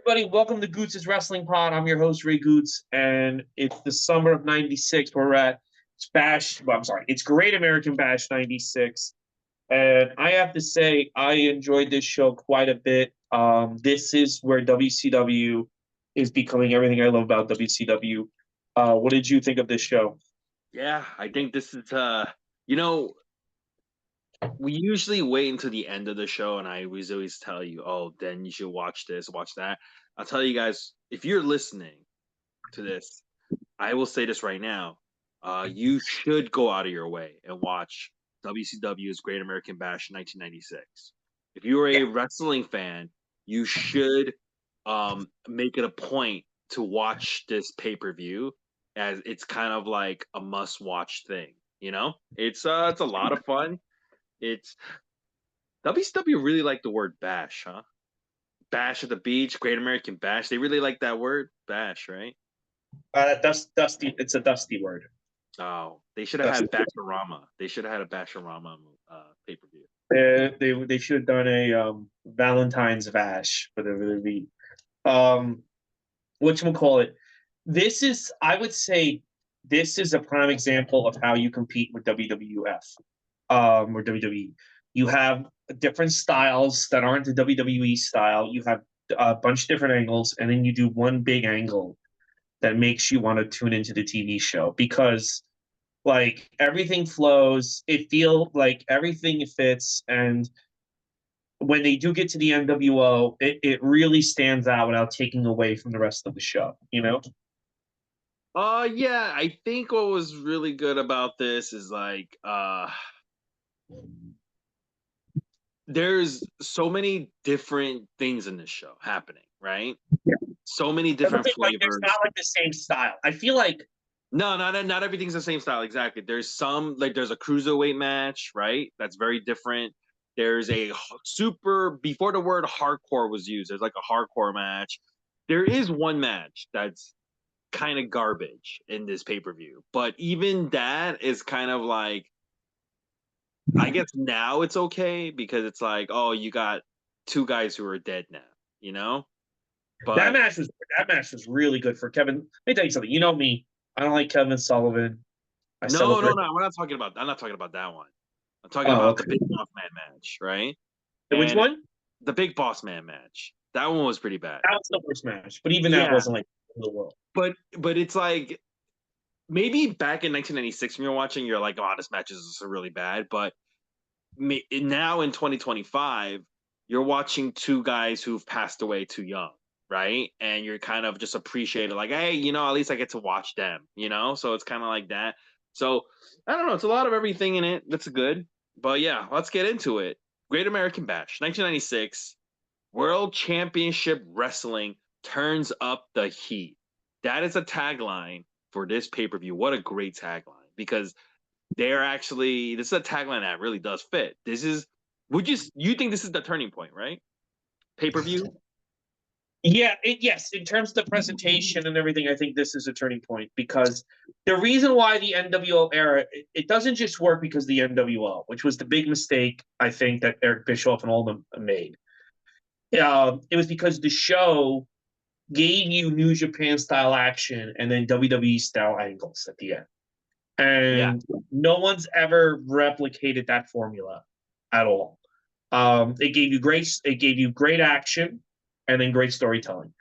Everybody, welcome to Goots' Wrestling Pod. I'm your host, Ray Goots, and it's the summer of '96. We're at it's Great American Bash '96. And I have to say, I enjoyed this show quite a bit. This is where WCW is becoming everything I love about WCW. What did you think of this show? Yeah, I think this is you know, we usually wait until the end of the show and I always tell you, "Oh, then you should watch this, watch that." I'll tell you guys, if you're listening to this, I will say this right now. You should go out of your way and watch WCW's Great American Bash 1996. If you're a Yeah, wrestling fan, you should make it a point to watch this pay-per-view as it's kind of like a must-watch thing, you know? It's a lot of fun. It's WCW really like the word bash, huh? Bash at the beach, Great American Bash. They really like that word, bash, right? dusty. It's a dusty word. Oh, they should have Dusty. had Bashorama. They should have had a Bashorama pay-per-view. They should have done a Valentine's Vash for the whatchamacallit. This is, I would say, this is a prime example of how you compete with WWF or WWE. You have different styles that aren't the WWE style. You have a bunch of different angles, and then you do one big angle that makes you want to tune into the TV show because like everything flows. It feels like everything fits, and when they do get to the NWO, it really stands out without taking away from the rest of the show. You know? Yeah, I think what was really good about this is there's so many different things in this show happening, right? Yeah. So many different Everything like there's not flavors. like the same style. I feel like No, not everything's the same style. Exactly. There's some like there's a cruiserweight match, right? That's very different. There's a super before the word hardcore was used. There's like a hardcore match. There is one match that's kind of garbage in this pay per view, but even that is kind of like I guess now it's okay because it's like oh you got two guys who are dead now, you know. that But match was that match was really good for Kevin. Let me tell you something. You know me. I don't like Kevin Sullivan. I no, no, celebrate. no. We're not talking about. I'm not talking about that one. I'm talking Oh, about the okay. Big Boss Man match, right? Which And one? the Big Boss Man match. That one was pretty bad. That was the worst match, but even that Yeah, wasn't like the world. but it's like maybe back in 1996 when you're watching, you're like, oh, this match is really bad. But now in 2025, you're watching two guys who've passed away too young, right? And you're kind of just appreciating, like, hey, at least I get to watch them, So it's kind of like that. So I don't know. It's a lot of everything in it that's good. But yeah, let's get into it. Great American Bash, 1996. World Championship Wrestling turns up the heat. That is a tagline for this pay per view. What a great tagline because this is a tagline that really does fit. You think this is the turning point, right? Pay per view? Yeah, yes. In terms of the presentation and everything, I think this is a turning point because the reason why the NWO era it doesn't just work because of the NWO, which was the big mistake I think that Eric Bischoff and all of them made. It was because the show gave you New Japan style action and then WWE style angles at the end, Yeah. and no one's ever replicated that formula at all. It gave you great action and then great storytelling.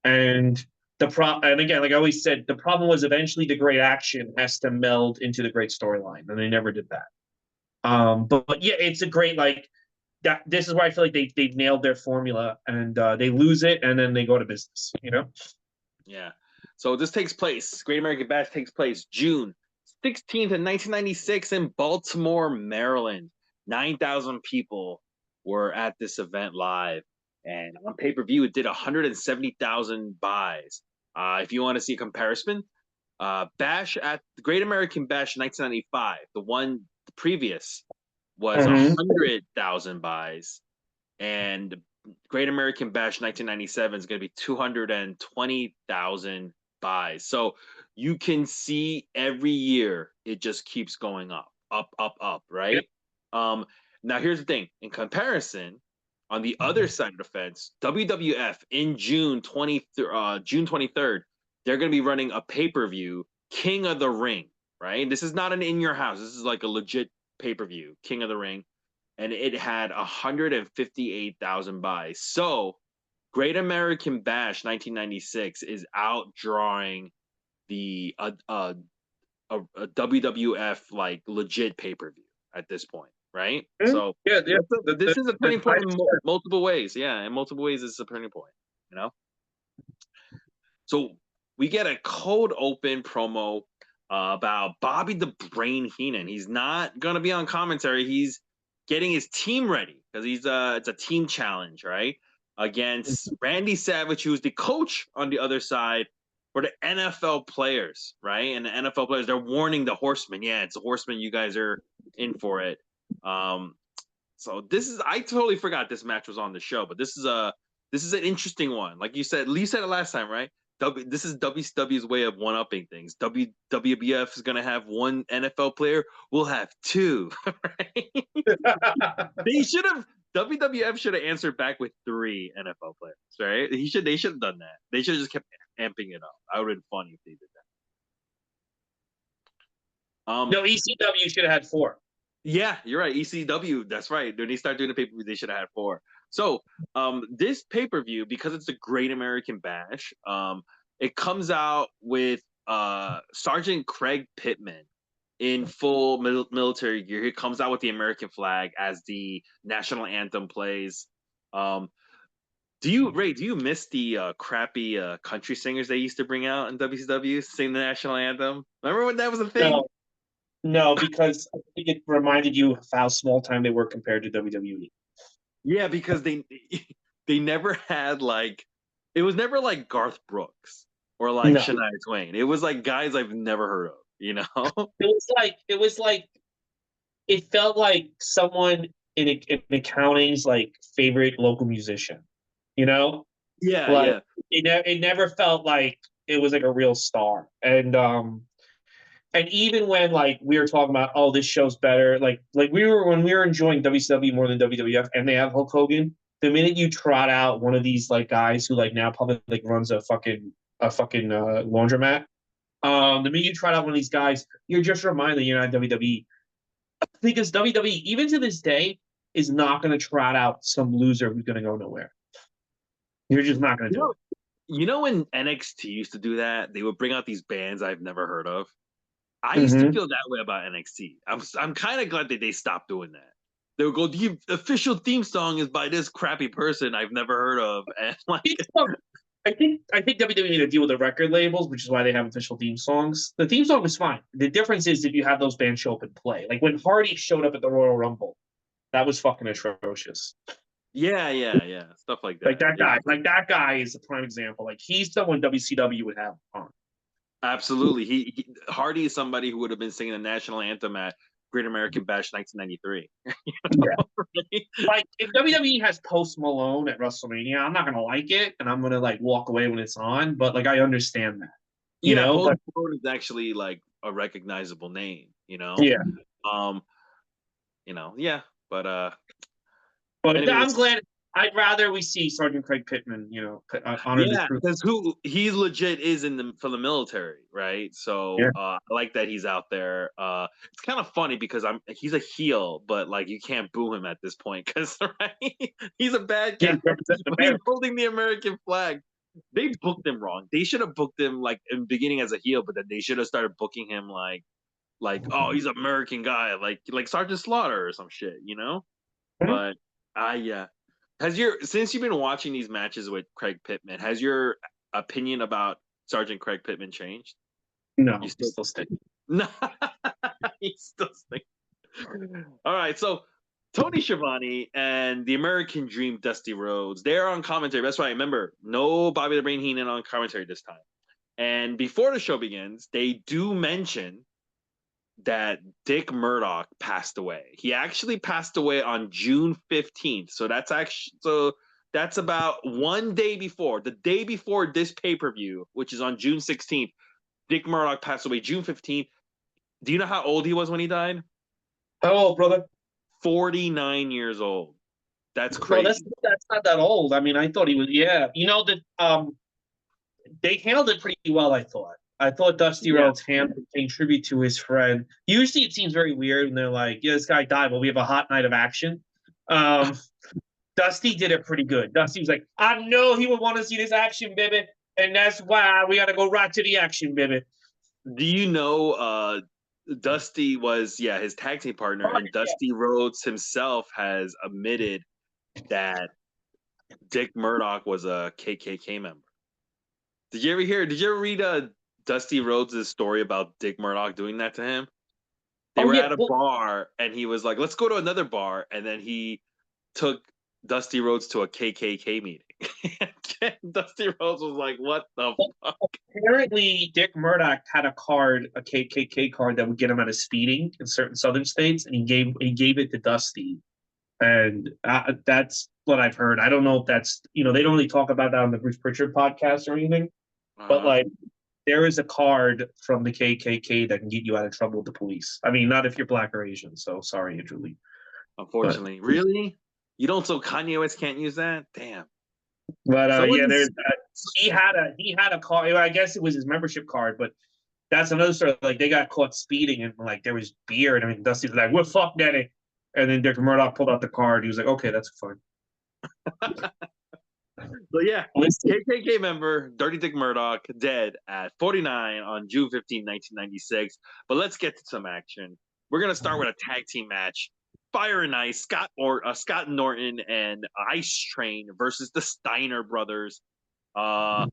And and again, like I always said, the problem was eventually the great action has to meld into the great storyline, and they never did that. But yeah, it's a great like that. This is where I feel like they've nailed their formula, and they lose it, and then they go to business. You know. Yeah. So this takes place, Great American Bash takes place June 16th in 1996 in Baltimore, Maryland. 9,000 people were at this event live. And on pay per view, it did 170,000 buys. If you want to see a comparison, Bash at the Great American Bash 1995, the previous, was Mm-hmm. 100,000 buys. And Great American Bash 1997 is going to be 220,000 buys. So you can see every year it just keeps going up, up, up, up, Yeah. right? Um, Now here's the thing. In comparison, On the other side of the fence, WWF in June 23rd, they're going to be running a pay-per-view, King of the Ring, right? This is not an in your house. This is like a legit pay-per-view, King of the Ring, and it had 158,000 buys. So, Great American Bash 1996 is outdrawing the a WWF like legit pay-per-view at this point, right? So Yeah, yeah. this is a turning point in title- multiple ways. Yeah, in multiple ways, it's a turning point. You know. So we get a cold open promo about Bobby the Brain Heenan. He's not gonna be on commentary. He's getting his team ready because it's a team challenge, right? Against Randy Savage, who's the coach on the other side for the NFL players, right? And the NFL players, they're warning the Horsemen. Yeah, it's the Horsemen. You guys are in for it. So this is I totally forgot this match was on the show, but this is an interesting one. Like you said, Lee said it last time, right? This is WCW's way of one-upping things. WWF is gonna have one NFL player. We'll have two. Right? They should have. WWF should have answered back with 3 NFL players, right? They should have done that. They should have just kept amping it up. I would have been funny if they did that. No, ECW should have had 4. Yeah, you're right. ECW, that's right. When they start doing the pay-per-view, they should have had 4. So, this pay-per-view, because it's a Great American Bash, it comes out with Sergeant Craig Pittman in full military gear. He comes out with the American flag as the national anthem plays. Do you miss the crappy country singers they used to bring out in WCW sing the national anthem? Remember when that was a thing? No, because I think it reminded you of how small time they were compared to WWE. Yeah, because they never had like it was never like Garth Brooks or like Shania Twain. It was like guys I've never heard of, you know? It felt like someone in accounting's like favorite local musician, you know? Yeah, Like it never felt like it was like a real star. And even when like we were talking about, oh, this show's better, like when we were enjoying WCW more than WWF, and they have Hulk Hogan. The minute you trot out one of these like guys who like now probably like runs a fucking laundromat, the minute you trot out one of these guys, you're just reminded that you're not WWE, because WWE even to this day is not going to trot out some loser who's going to go nowhere. You're just not going to do it. You know when NXT used to do that, they would bring out these bands I've never heard of. I used to feel that way about NXT. I'm kind of glad that they stopped doing that. They would go, the official theme song is by this crappy person I've never heard of, and like I think WWE need to deal with the record labels, which is why they have official theme songs. The theme song is fine. The difference is if you have those bands show up and play. Like when Hardy showed up at the Royal Rumble, that was fucking atrocious. Yeah, stuff like that. That guy is a prime example. Like he's someone WCW would have on. Absolutely. Hardy is somebody who would have been singing the national anthem at Great American Bash 1993. Yeah. Like if WWE has Post Malone at WrestleMania, I'm not gonna like it, and I'm gonna like walk away when it's on. But like I understand that. You know, Post Malone is actually like a recognizable name. You know. Yeah. But anyways. I'm glad. I'd rather we see Sergeant Craig Pittman, honor the truth. Because he legit is for the military, right? So I like that he's out there. It's kind of funny because he's a heel, but like you can't boo him at this point because right? He's a bad guy. He's holding the American flag. They booked him wrong. They should have booked him like in the beginning as a heel, but then they should have started booking him like oh, he's an American guy, like Sergeant Slaughter or some shit, you know? But since you've been watching these matches with Craig Pittman, has your opinion about Sergeant Craig Pittman changed? No, you still sticking. No, he's still sticking. All right, so Tony Schiavone and the American Dream, Dusty Rhodes, they're on commentary. That's right. Remember, no Bobby the Brain Heenan on commentary this time. And before the show begins, they do mention that Dick Murdoch passed away. He actually passed away on June 15th. So that's about one day before, the day before this pay-per-view, which is on June 16th. Dick Murdoch passed away June 15th. Do you know how old he was when he died? How old, brother? 49 years old. That's No, crazy. that's not that old. I mean, I thought he was. Yeah, you know that they handled it pretty well. I thought Dusty Yeah. Rhodes handled paying tribute to his friend. Usually, it seems very weird when they're like, "Yeah, this guy died, but we have a hot night of action." Um, Dusty did it pretty good. Dusty was like, "I know he would want to see this action, baby, and that's why we got to go right to the action, baby." Do you know Dusty was his tag team partner, Oh, and yeah. Dusty Rhodes himself has admitted that Dick Murdoch was a KKK member. Did you ever read Dusty Rhodes' story about Dick Murdoch doing that to him? They Oh, were yeah. at a Well, bar and he was like, "Let's go to another bar," and then he took Dusty Rhodes to a KKK meeting. Dusty Rhodes was like, "What the fuck?" apparently, Dick Murdoch had a card, a KKK card that would get him out of speeding in certain southern states, and he gave it to Dusty, and that's what I've heard. I don't know if that's they don't really talk about that on the Bruce Pritchard podcast or anything, but Uh-huh. like there is a card from the KKK that can get you out of trouble with the police. I mean, not if you're black or Asian. So sorry, Andrew Lee, but Unfortunately, really, you don't. So Kanye West can't use that. Damn. yeah, Someone there's is. he had a card. I guess it was his membership card, but that's another story. Like they got caught speeding and like there was beer, and I mean Dusty's like, "We're fuck daddy," and then Dick Murdoch pulled out the card. He was like, "Okay, that's fine." But yeah, Listen, KKK member Dirty Dick Murdoch dead at 49 on June 15, 1996. But let's get to some action. We're gonna start with a tag team match. Fire and Ice, Scott Norton and Ice Train versus the Steiner brothers. Uh,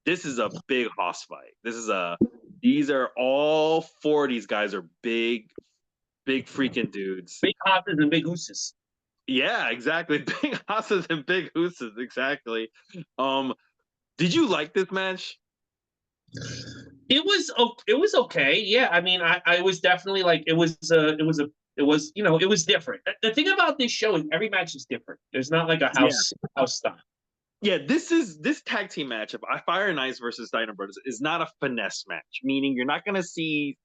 this is a big hoss fight. These are all four of these guys are big freaking dudes. big hosses and big ooses. Yeah, exactly. Big hosses and big hooses, exactly. Um, did you like this match? It was okay. Yeah, I mean, I was definitely like it was different. The thing about this show is every match is different. There's not like a Yeah. house style. Yeah, this tag team matchup, Fire and Ice versus Steiner Brothers, is not a finesse match, meaning you're not gonna see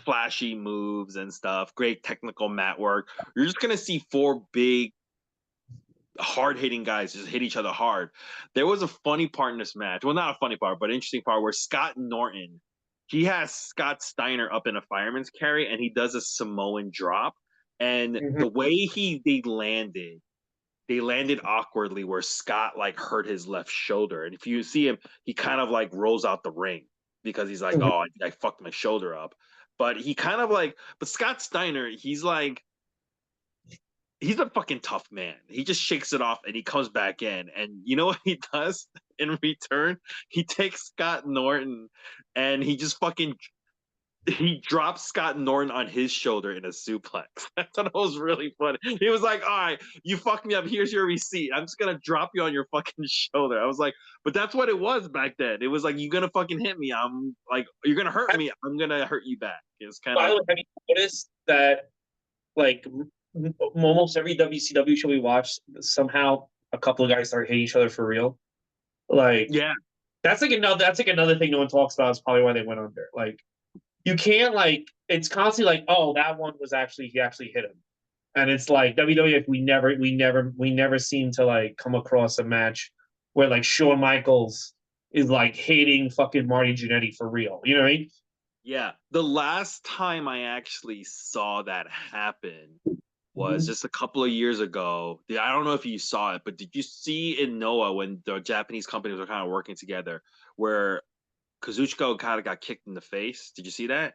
flashy moves and stuff, great technical mat work. You're just gonna see four big, hard hitting guys just hit each other hard. There was a funny part in this match. Well, not a funny part, but an interesting part where Scott Norton, he has Scott Steiner up in a fireman's carry and he does a Samoan drop. And Mhm. the way they landed awkwardly where Scott like hurt his left shoulder. And if you see him, he kind of like rolls out the ring because he's like, Mhm. oh, I fucked my shoulder up. But he kind of like, but Scott Steiner, he's a fucking tough man. He just shakes it off and he comes back in. And you know what he does in return? He takes Scott Norton and he drops Scott Norton on his shoulder in a suplex. I thought it was really funny. He was like, "All right, you fucked me up. Here's your receipt. I'm just gonna drop you on your fucking shoulder." I was like, "But that's what it was back then. It was like you're gonna fucking hit me. I'm like you're gonna hurt me. I'm gonna hurt you back." It's kind By of the way, have you noticed that like almost every WCW show we watch, somehow a couple of guys start hitting each other for real? Like yeah, that's like another thing no one talks about is probably why they went under. Like you can't like it's constantly like, oh, that one was actually he actually hit him. And it's like WWF, we never seem to like come across a match where like Shawn Michaels is like hating fucking Marty Jannetty for real. You know what I mean? yeah. The last time I actually saw that happen was just a couple of years ago. I don't know if you saw it, but did you see in Noah when the Japanese companies were kind of working together, where Kazuchika Okada got kicked in the face? Did you see that?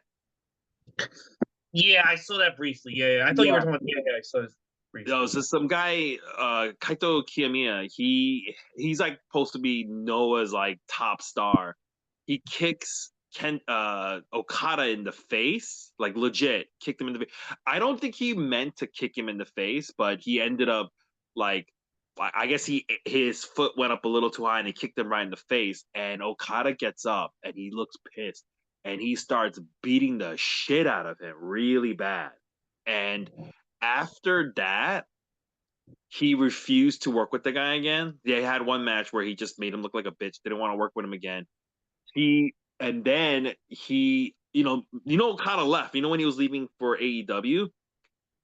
Yeah, I saw that briefly. Yeah, yeah. I thought you were Yeah. talking about yeah, I saw it No, briefly. so some guy, Kaito Kiyomiya, he's like supposed to be Noah's like top star. He kicks Okada in the face, like legit kicked him in the face. I don't think he meant to kick him in the face, but he ended up like I guess his foot went up a little too high and he kicked him right in the face. And Okada gets up and he looks pissed and he starts beating the shit out of him really bad. And after that, he refused to work with the guy again. They had one match where he just made him look like a bitch, didn't want to work with him again. He and then he, kind of left. You know when he was leaving for AEW,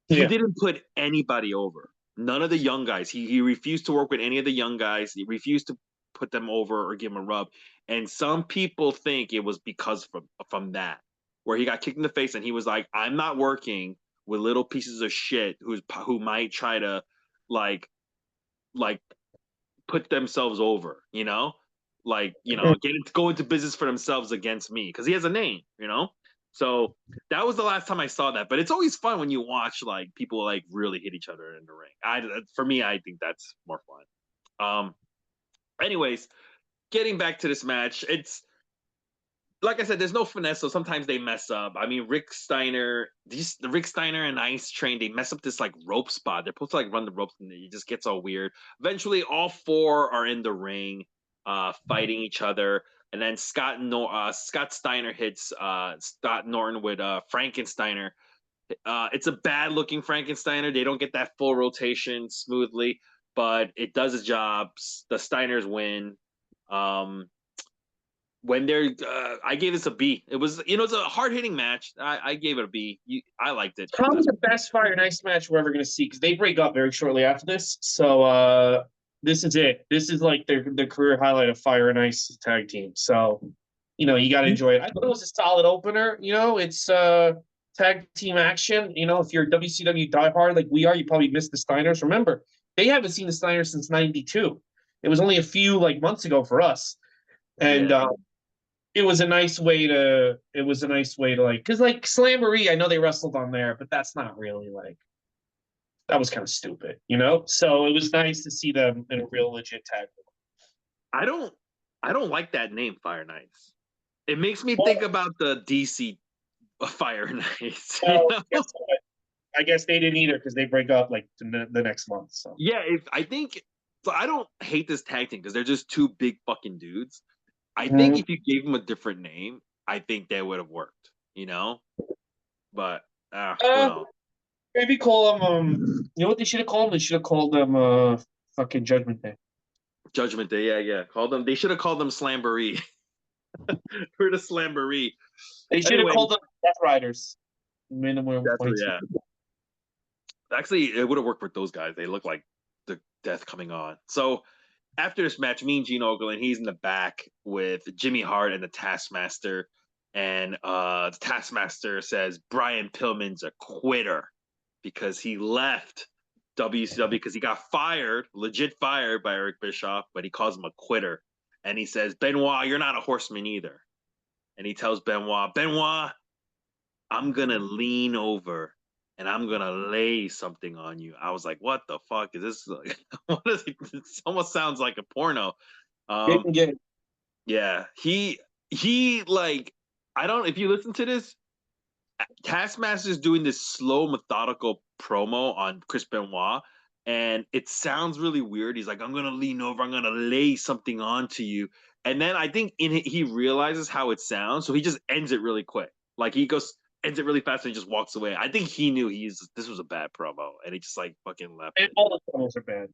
he Yeah. didn't put anybody over. None of the young guys. He refused to work with any of the young guys. He refused to put them over or give them a rub. And some people think it was because from that, where he got kicked in the face and he was like, "I'm not working with little pieces of shit who might try to like like put themselves over, go into business for themselves against me because he has a name, you know." So that was the last time I saw that. But it's always fun when you watch like people like really hit each other in the ring. For me, I think that's more fun. Anyways, getting back to this match, it's like I said, there's no finesse, so sometimes they mess up. I mean, the Rick Steiner and Ice Train, they mess up this like rope spot. They're supposed to like run the ropes, and it just gets all weird. Eventually, all four are in the ring, fighting each other, and then Scott Steiner hits Scott Norton with Frankensteiner. It's a bad looking Frankensteiner. They don't get that full rotation smoothly, but it does its job. The Steiners win. Um, when they're I gave this a B. It was it's a hard hitting match. I gave it a B. I liked it. Probably the best Fire and Ice match we're ever going to see because they break up very shortly after this. So this is it. This is like their career highlight of Fire and Ice tag team. So you got to enjoy it. I thought it was a solid opener. It's tag team action. If you're a WCW diehard like we are, you probably missed the Steiners. Remember, they haven't seen the Steiners since '92. It was only a few like months ago for us, and Yeah. it was a nice way to like because like Slamboree, I know they wrestled on there, but that's not really like that was kind of stupid, So it was nice to see them in a real legit tag. I don't like that name, Fire and Ice. It makes me Well, think about the DC Fire and Ice. guess what? I guess they didn't either because they break up like the next month. So Yeah, I think so. I don't hate this tag team because they're just two big fucking dudes. I think if you gave them a different name, I think they would have worked. But who knows? maybe call them. You know what they should have called them? They should have called them fucking Judgment Day. Judgment Day, yeah. Call them. They should have called them Slamboree. For the Slamboree. They should have called them Death Riders. Minimum. Yeah. Actually, it would have worked with those guys. They look like the death coming on. So after this match, Mean Gene Okerlund, he's in the back with Jimmy Hart and the Taskmaster. And the Taskmaster says Brian Pillman's a quitter because he left WCW because he got fired, legit fired by Eric Bischoff, but he calls him a quitter. And he says, Benoit, you're not a horseman either. And he tells Benoit, I'm going to lean over and I'm going to lay something on you. I was like, what the fuck is this? What is it? It almost sounds like a porno. Yeah, he like, I don't, if you listen to this, Taskmaster's doing this slow, methodical promo on Chris Benoit, and it sounds really weird. He's like, I'm going to lean over, I'm going to lay something onto you. And then I think he realizes how it sounds, so he just ends it really quick. Like he ends it really fast and he just walks away. I think he knew this was a bad promo, and he just like fucking left. And all the promos are bad.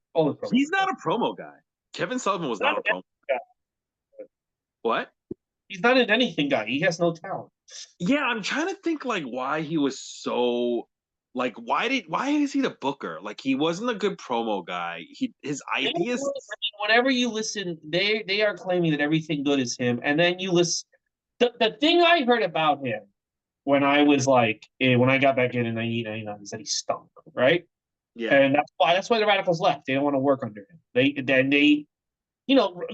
He's not a promo guy. Kevin Sullivan was not a promo guy. What? He's not an anything guy. He has no talent. Yeah, I'm trying to think like why he was so like why is he the booker? Like he wasn't a good promo guy. His ideas. Whenever you listen, they are claiming that everything good is him, and then you listen. The thing I heard about him when I was like when I got back in 1999 is that he stunk, right? Yeah, and that's why the Radicals left. They don't want to work under him. They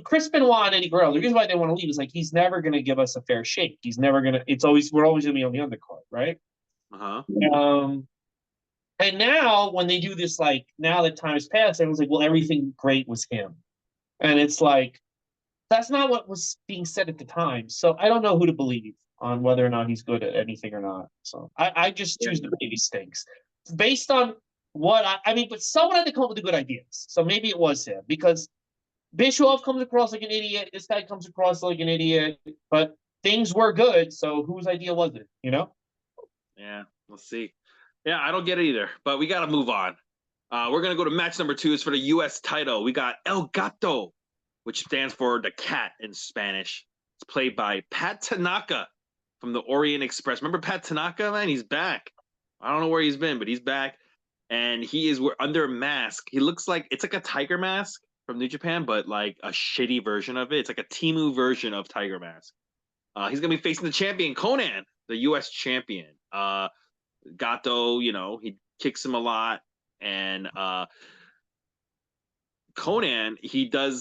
Chris Benoit and Eddie Guerrero. The reason why they want to leave is like he's never going to give us a fair shake. He's never going to. We're always going to be on the undercard, right? And now when they do this, like now that time has passed, everyone's like, well, everything great was him, and it's like that's not what was being said at the time. So I don't know who to believe on whether or not he's good at anything or not. So I just choose to believe he stinks based on what I mean. But someone had to come up with the good ideas, so maybe it was him because Bischoff comes across like an idiot. This guy comes across like an idiot, but things were good. So whose idea was it? Yeah, we'll see. Yeah, I don't get it either, but we got to move on. We're going to go to match number 2. It's for the U.S. title. We got El Gato, which stands for the cat in Spanish. It's played by Pat Tanaka from the Orient Express. Remember Pat Tanaka, man? He's back. I don't know where he's been, but he's back. and he is under a mask. He looks like it's like a tiger mask from New Japan, but like a shitty version of it. It's like a Timu version of Tiger Mask. He's gonna be facing the champion Conan, the U.S. champion. Gato, he kicks him a lot, and Conan, he's a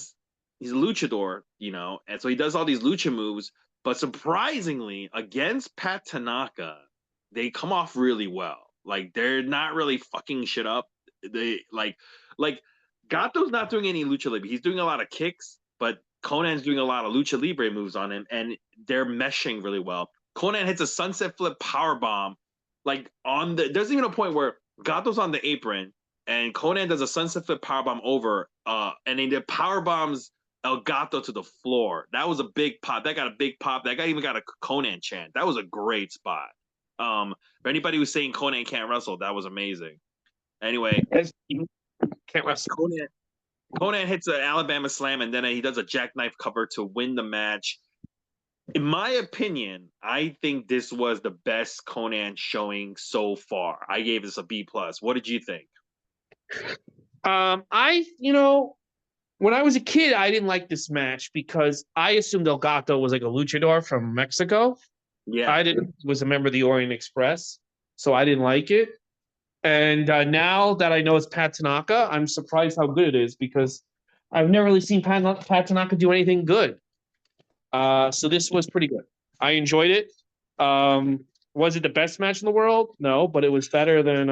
luchador, and so he does all these lucha moves. But surprisingly, against Pat Tanaka, they come off really well. Like they're not really fucking shit up. They like Gato's not doing any lucha libre. He's doing a lot of kicks, but Conan's doing a lot of lucha libre moves on him, and they're meshing really well. Conan hits a sunset flip power bomb, like on the. There's even a point where Gato's on the apron, and Conan does a sunset flip powerbomb over, and then the power bombs Elgato to the floor. That was a big pop. That got a big pop. That guy even got a Conan chant. That was a great spot. For anybody who's saying Conan can't wrestle, that was amazing. Anyway, Can't wrestle. Conan hits an Alabama slam, and then he does a jackknife cover to win the match. In my opinion, I think this was the best Conan showing so far. I gave this a B+. What did you think? When I was a kid, I didn't like this match because I assumed El Gato was like a luchador from Mexico. Yeah, I didn't was a member of the Orient Express, so I didn't like it. And now that I know it's Pat Tanaka, I'm surprised how good it is because I've never really seen Pat Tanaka do anything good. So this was pretty good. I enjoyed it. Was it the best match in the world? No, but it was better than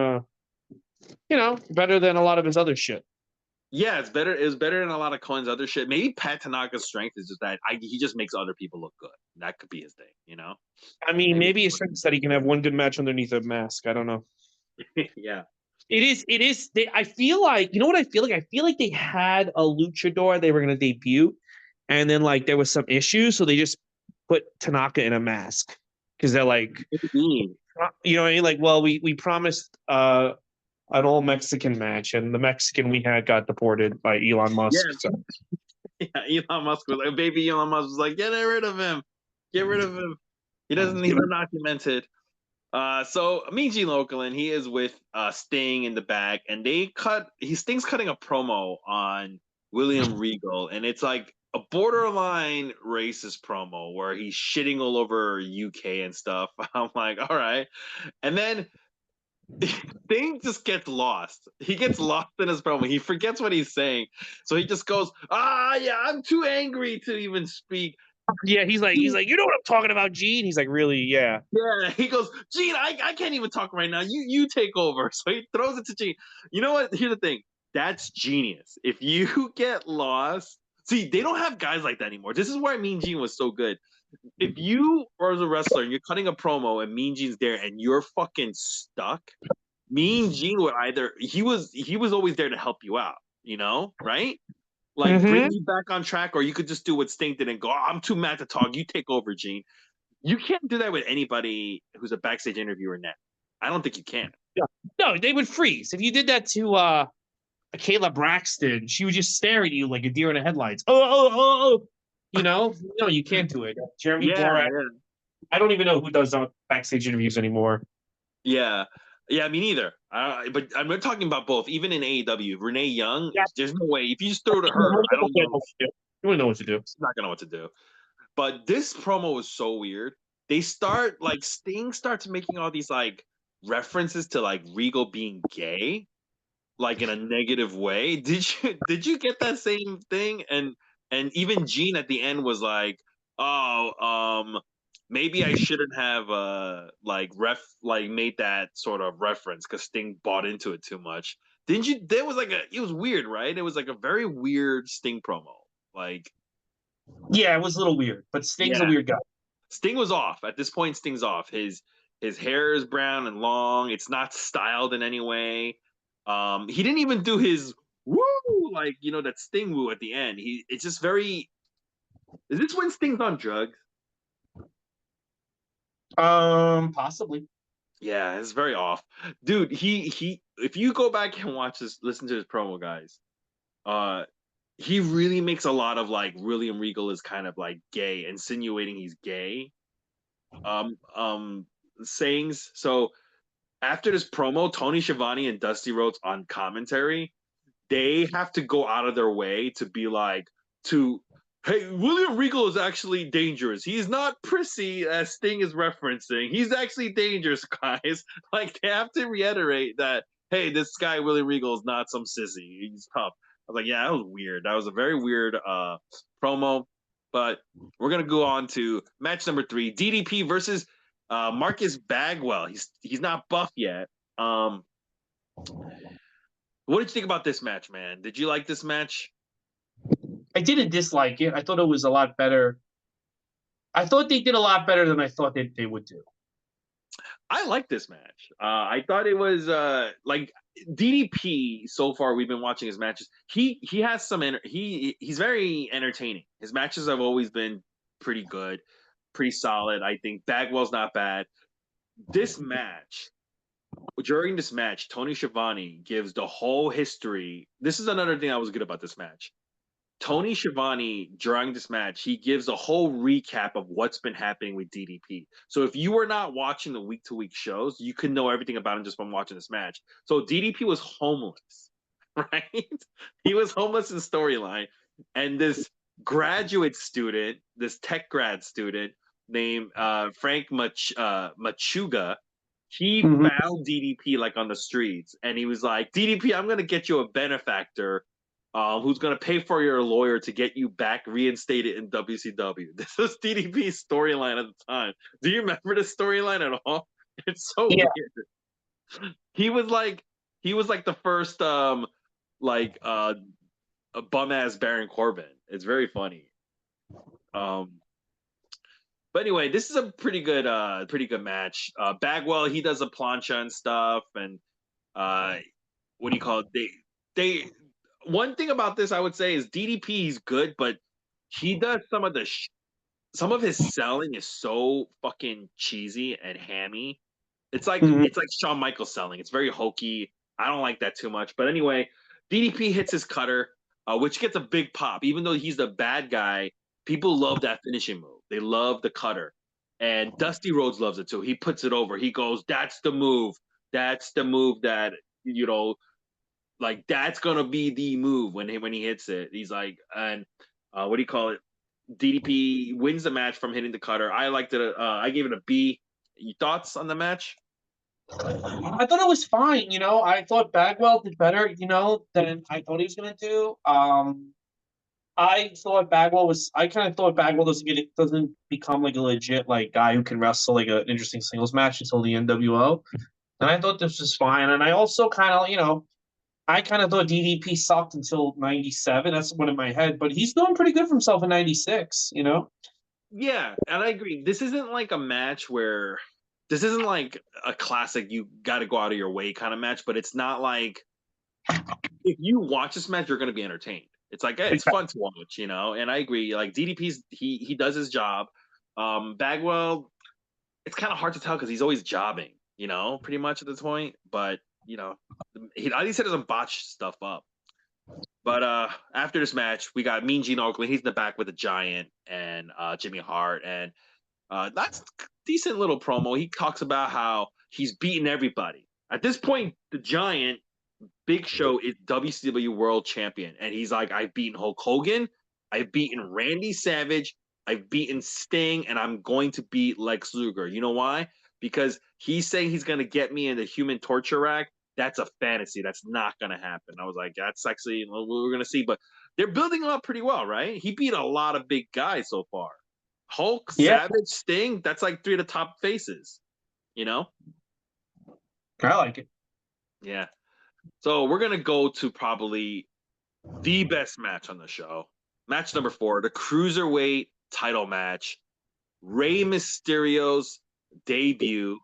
better than a lot of his other shit. yeah, it's better. It was better than a lot of Conan's other shit. Maybe Pat Tanaka's strength is just that he just makes other people look good. That could be his thing, I mean, maybe his strength is that he can have one good match underneath a mask. I don't know. Yeah. It is. It is. I feel like what I feel like. I feel like they had a luchador they were going to debut, and then like there was some issues, so they just put Tanaka in a mask because they're like, what I mean? Like, well, we promised an all Mexican match, and the Mexican we had got deported by Elon Musk. Yeah. So. Yeah, Elon Musk was like, baby Elon Musk was like, get rid of him. Get rid of him. He's undocumented. So Mean Gene Okerlund, he is with Sting in the back, and Sting's cutting a promo on William Regal, and it's like a borderline racist promo where he's shitting all over UK and stuff. I'm like, all right. And then Sting just gets lost. He gets lost in his promo. He forgets what he's saying. So he just goes, yeah, I'm too angry to even speak. Yeah, he's like, you know what I'm talking about, Gene? He's like, really? Yeah. Yeah, he goes, Gene, I can't even talk right now. You take over. So he throws it to Gene. You know what? Here's the thing. That's genius. If you get lost, see, they don't have guys like that anymore. This is why Mean Gene was so good. If you are a wrestler and you're cutting a promo and Mean Gene's there and you're fucking stuck, Mean Gene would he was always there to help you out, right? Like bring you back on track, or you could just do what Sting did and go, I'm too mad to talk. You take over, Gene. You can't do that with anybody who's a backstage interviewer now. I don't think you can. Yeah. No, they would freeze. If you did that to Kayla Braxton, she would just stare at you like a deer in the headlights. Oh. No, you can't do it. Jeremy Borash. Yeah. I don't even know who does backstage interviews anymore. Yeah, me neither. But I'm talking about both. Even in AEW, Renee Young, there's no way. If you just throw to her, I don't know. You wouldn't know what to do. She's not gonna know what to do. But this promo was so weird. Sting starts making all these like references to like Regal being gay, like in a negative way. Did you get that same thing? And even Gene at the end was like, maybe I shouldn't have made that sort of reference because Sting bought into it too much. Didn't you? It was weird, right? It was like a very weird Sting promo. Like, yeah, it was a little weird, but Sting's a weird guy. Sting was off. At this point, Sting's off. His hair is brown and long. It's not styled in any way. He didn't even do his woo, that Sting woo at the end. It's just very. Is this when Sting's on drugs? Possibly. Yeah, it's very off, dude. He. If you go back and listen to his promo, guys. He really makes a lot of like William Regal is kind of like gay, insinuating he's gay. Sayings. So after this promo, Tony Schiavone and Dusty Rhodes on commentary, they have to go out of their way to be like, hey, William Regal is actually dangerous. He's not prissy as Sting is referencing. He's actually dangerous, guys. Like, they have to reiterate that, hey, this guy, William Regal, is not some sissy. He's tough. I was like, yeah, that was weird. That was a very weird promo. But we're going to go on to match number 3, DDP versus Marcus Bagwell. He's not buff yet. What did you think about this match, man? Did you like this match? I didn't dislike it. I thought it was a lot better. I thought they did a lot better than I thought they would do. I like this match. I thought it was like DDP. So far, we've been watching his matches. He has some. He's very entertaining. His matches have always been pretty good, pretty solid. I think Bagwell's not bad. This match, during this match, Tony Schiavone gives the whole history. This is another thing that was good about this match. Tony Schiavone, during this match, he gives a whole recap of what's been happening with DDP. So if you were not watching the week-to-week shows, you could know everything about him just from watching this match. So DDP was homeless, right? He was homeless in storyline. And this graduate student, this tech grad student named Frank Machuga, he found DDP like on the streets. And he was like, DDP, I'm going to get you a benefactor who's going to pay for your lawyer to get you back reinstated in WCW. This was DDP's storyline at the time. Do you remember the storyline at all? It's so weird. He was like the first a bum ass Baron Corbin. It's very funny. But anyway, this is a pretty good match. Bagwell, he does a plancha and stuff, and what do you call it? They one thing about this I would say is DDP is good, but he does some of his selling is so fucking cheesy and hammy. It's like Shawn Michaels selling. It's very hokey. I don't like that too much. But anyway, DDP hits his cutter, which gets a big pop. Even though he's the bad guy, people love that finishing move. They love the cutter. And Dusty Rhodes loves it too. He puts it over. He goes, that's the move. That's the move that, like that's gonna be the move when he hits it. He's like, and what do you call it? DDP wins the match from hitting the cutter. I liked it. I gave it a B. Your thoughts on the match? I thought it was fine. I thought Bagwell did better. Than I thought he was gonna do. I kind of thought Bagwell doesn't become like a legit like guy who can wrestle like an interesting singles match until the NWO. And I thought this was fine. And I also kind of I kind of thought DDP sucked until 97. That's one in my head, but he's doing pretty good for himself in 96, Yeah, and I agree. This isn't like a match where this isn't like a classic you got to go out of your way kind of match, but it's not like if you watch this match, you're going to be entertained. It's like, hey, it's fun to watch, and I agree. Like DDP's, he does his job. Bagwell, it's kind of hard to tell because he's always jobbing, pretty much at this point, but at least he doesn't botch stuff up. But after this match, we got Mean Gene Okerlund. He's in the back with the Giant and Jimmy Hart, and that's a decent little promo. He talks about how he's beaten everybody. At this point, the Giant, Big Show, is WCW World Champion, and he's like, I've beaten Hulk Hogan, I've beaten Randy Savage, I've beaten Sting, and I'm going to beat Lex Luger. You know why? Because he's saying he's going to get me in the human torture rack. That's a fantasy. That's not going to happen. I was like, that's actually what we're going to see. But they're building up pretty well, right? He beat a lot of big guys so far. Hulk, Savage, Sting, that's like 3 of the top faces, I like it. Yeah. So we're going to go to probably the best match on the show. Match number 4, the Cruiserweight title match. Rey Mysterio's debut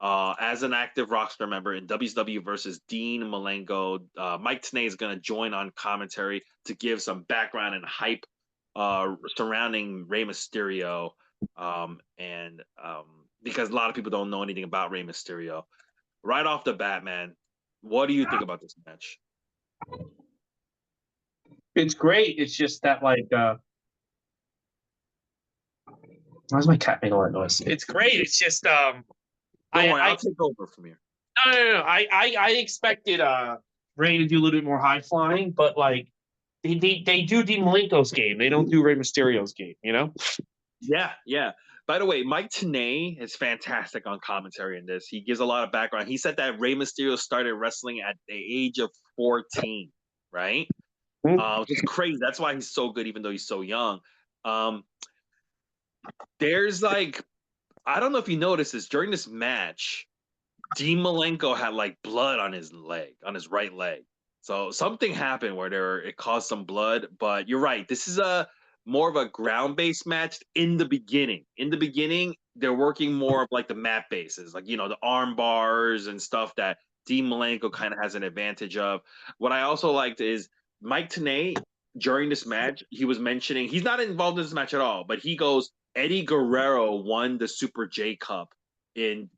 as an active roster member in WCW versus Dean Malenko. Mike Tenay is going to join on commentary to give some background and hype surrounding Rey Mysterio. Because a lot of people don't know anything about Rey Mysterio. Right off the bat, man, what do you think about this match? It's great. It's just that like why's my cat making all that noise? It's great. It's just Don't worry, I'll take over from here. No. I expected Ray to do a little bit more high flying, but like they do Dean Malenko's game. They don't do Rey Mysterio's game. You know. Yeah, yeah. By the way, Mike Tenay is fantastic on commentary in this. He gives a lot of background. He said that Rey Mysterio started wrestling at the age of 14, right? It's crazy. That's why he's so good, even though he's so young. Um, there's like, I don't know if you noticed this during this match, Dean Malenko had like blood on his leg, on his right leg. So something happened where it caused some blood. But you're right. This is a more of a ground based match in the beginning. In the beginning, they're working more of like the mat bases, like the arm bars and stuff that Dean Malenko kind of has an advantage of. What I also liked is Mike Tenay during this match, he was mentioning he's not involved in this match at all, but he goes, Eddie Guerrero won the Super J Cup in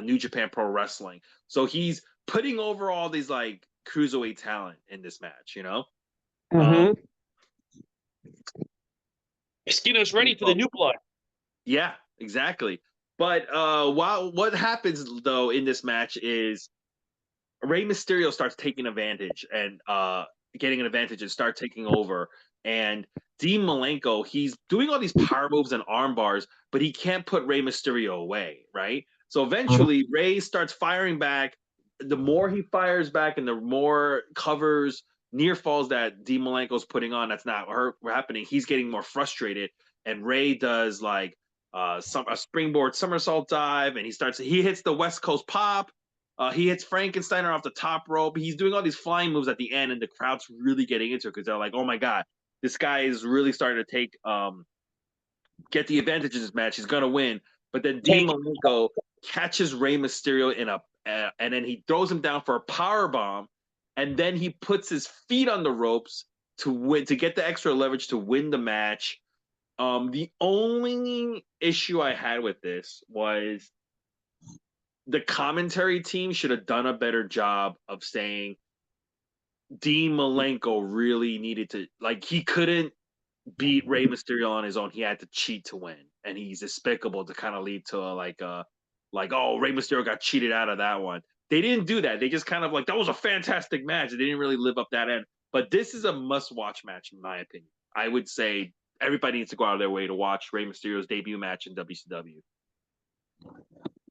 New Japan Pro Wrestling. So he's putting over all these like cruiserweight talent in this match. Mm-hmm. Skino's ready for the new blood. Yeah, exactly. But what happens though in this match is Rey Mysterio starts taking advantage and getting an advantage and start taking over. And Dean Malenko, he's doing all these power moves and arm bars, but he can't put Rey Mysterio away, right? So eventually, Rey starts firing back. The more he fires back, and the more covers, near falls that Dean Malenko's putting on, that's not happening. He's getting more frustrated, and Rey does like a springboard somersault dive, and he hits the West Coast pop. He hits Frankensteiner off the top rope. He's doing all these flying moves at the end, and the crowd's really getting into it because they're like, "Oh my god, this guy is really starting to get the advantage in this match. He's gonna win." But then Dean Malenko catches Rey Mysterio and then he throws him down for a power bomb, and then he puts his feet on the ropes to get the extra leverage to win the match. The only issue I had with this was the commentary team should have done a better job of saying Dean Malenko really needed to, like, he couldn't beat Rey Mysterio on his own. He had to cheat to win, and he's despicable to kind of lead to oh, Rey Mysterio got cheated out of that one. They didn't do that. They just kind of like, that was a fantastic match. They didn't really live up that end. But this is a must-watch match, in my opinion. I would say everybody needs to go out of their way to watch Rey Mysterio's debut match in WCW.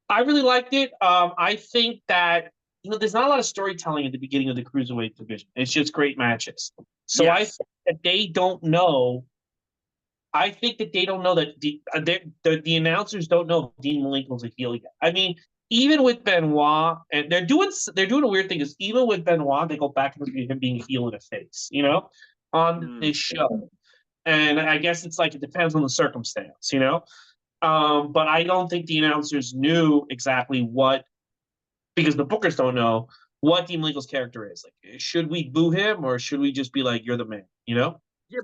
I really liked it. I think that there's not a lot of storytelling at the beginning of the cruiserweight division. It's just great matches. So yes. I think that they don't know. I think that they don't know that the announcers don't know Dean Malenko's a heel yet. I mean, even with Benoit, and they're doing a weird thing. Is even with Benoit, they go back and forth him being a heel and a face, on this show. And I guess it's like it depends on the circumstance, But I don't think the announcers knew exactly because the bookers don't know what Dean Malenko's character is. Like, should we boo him or should we just be like, you're the man, Yeah,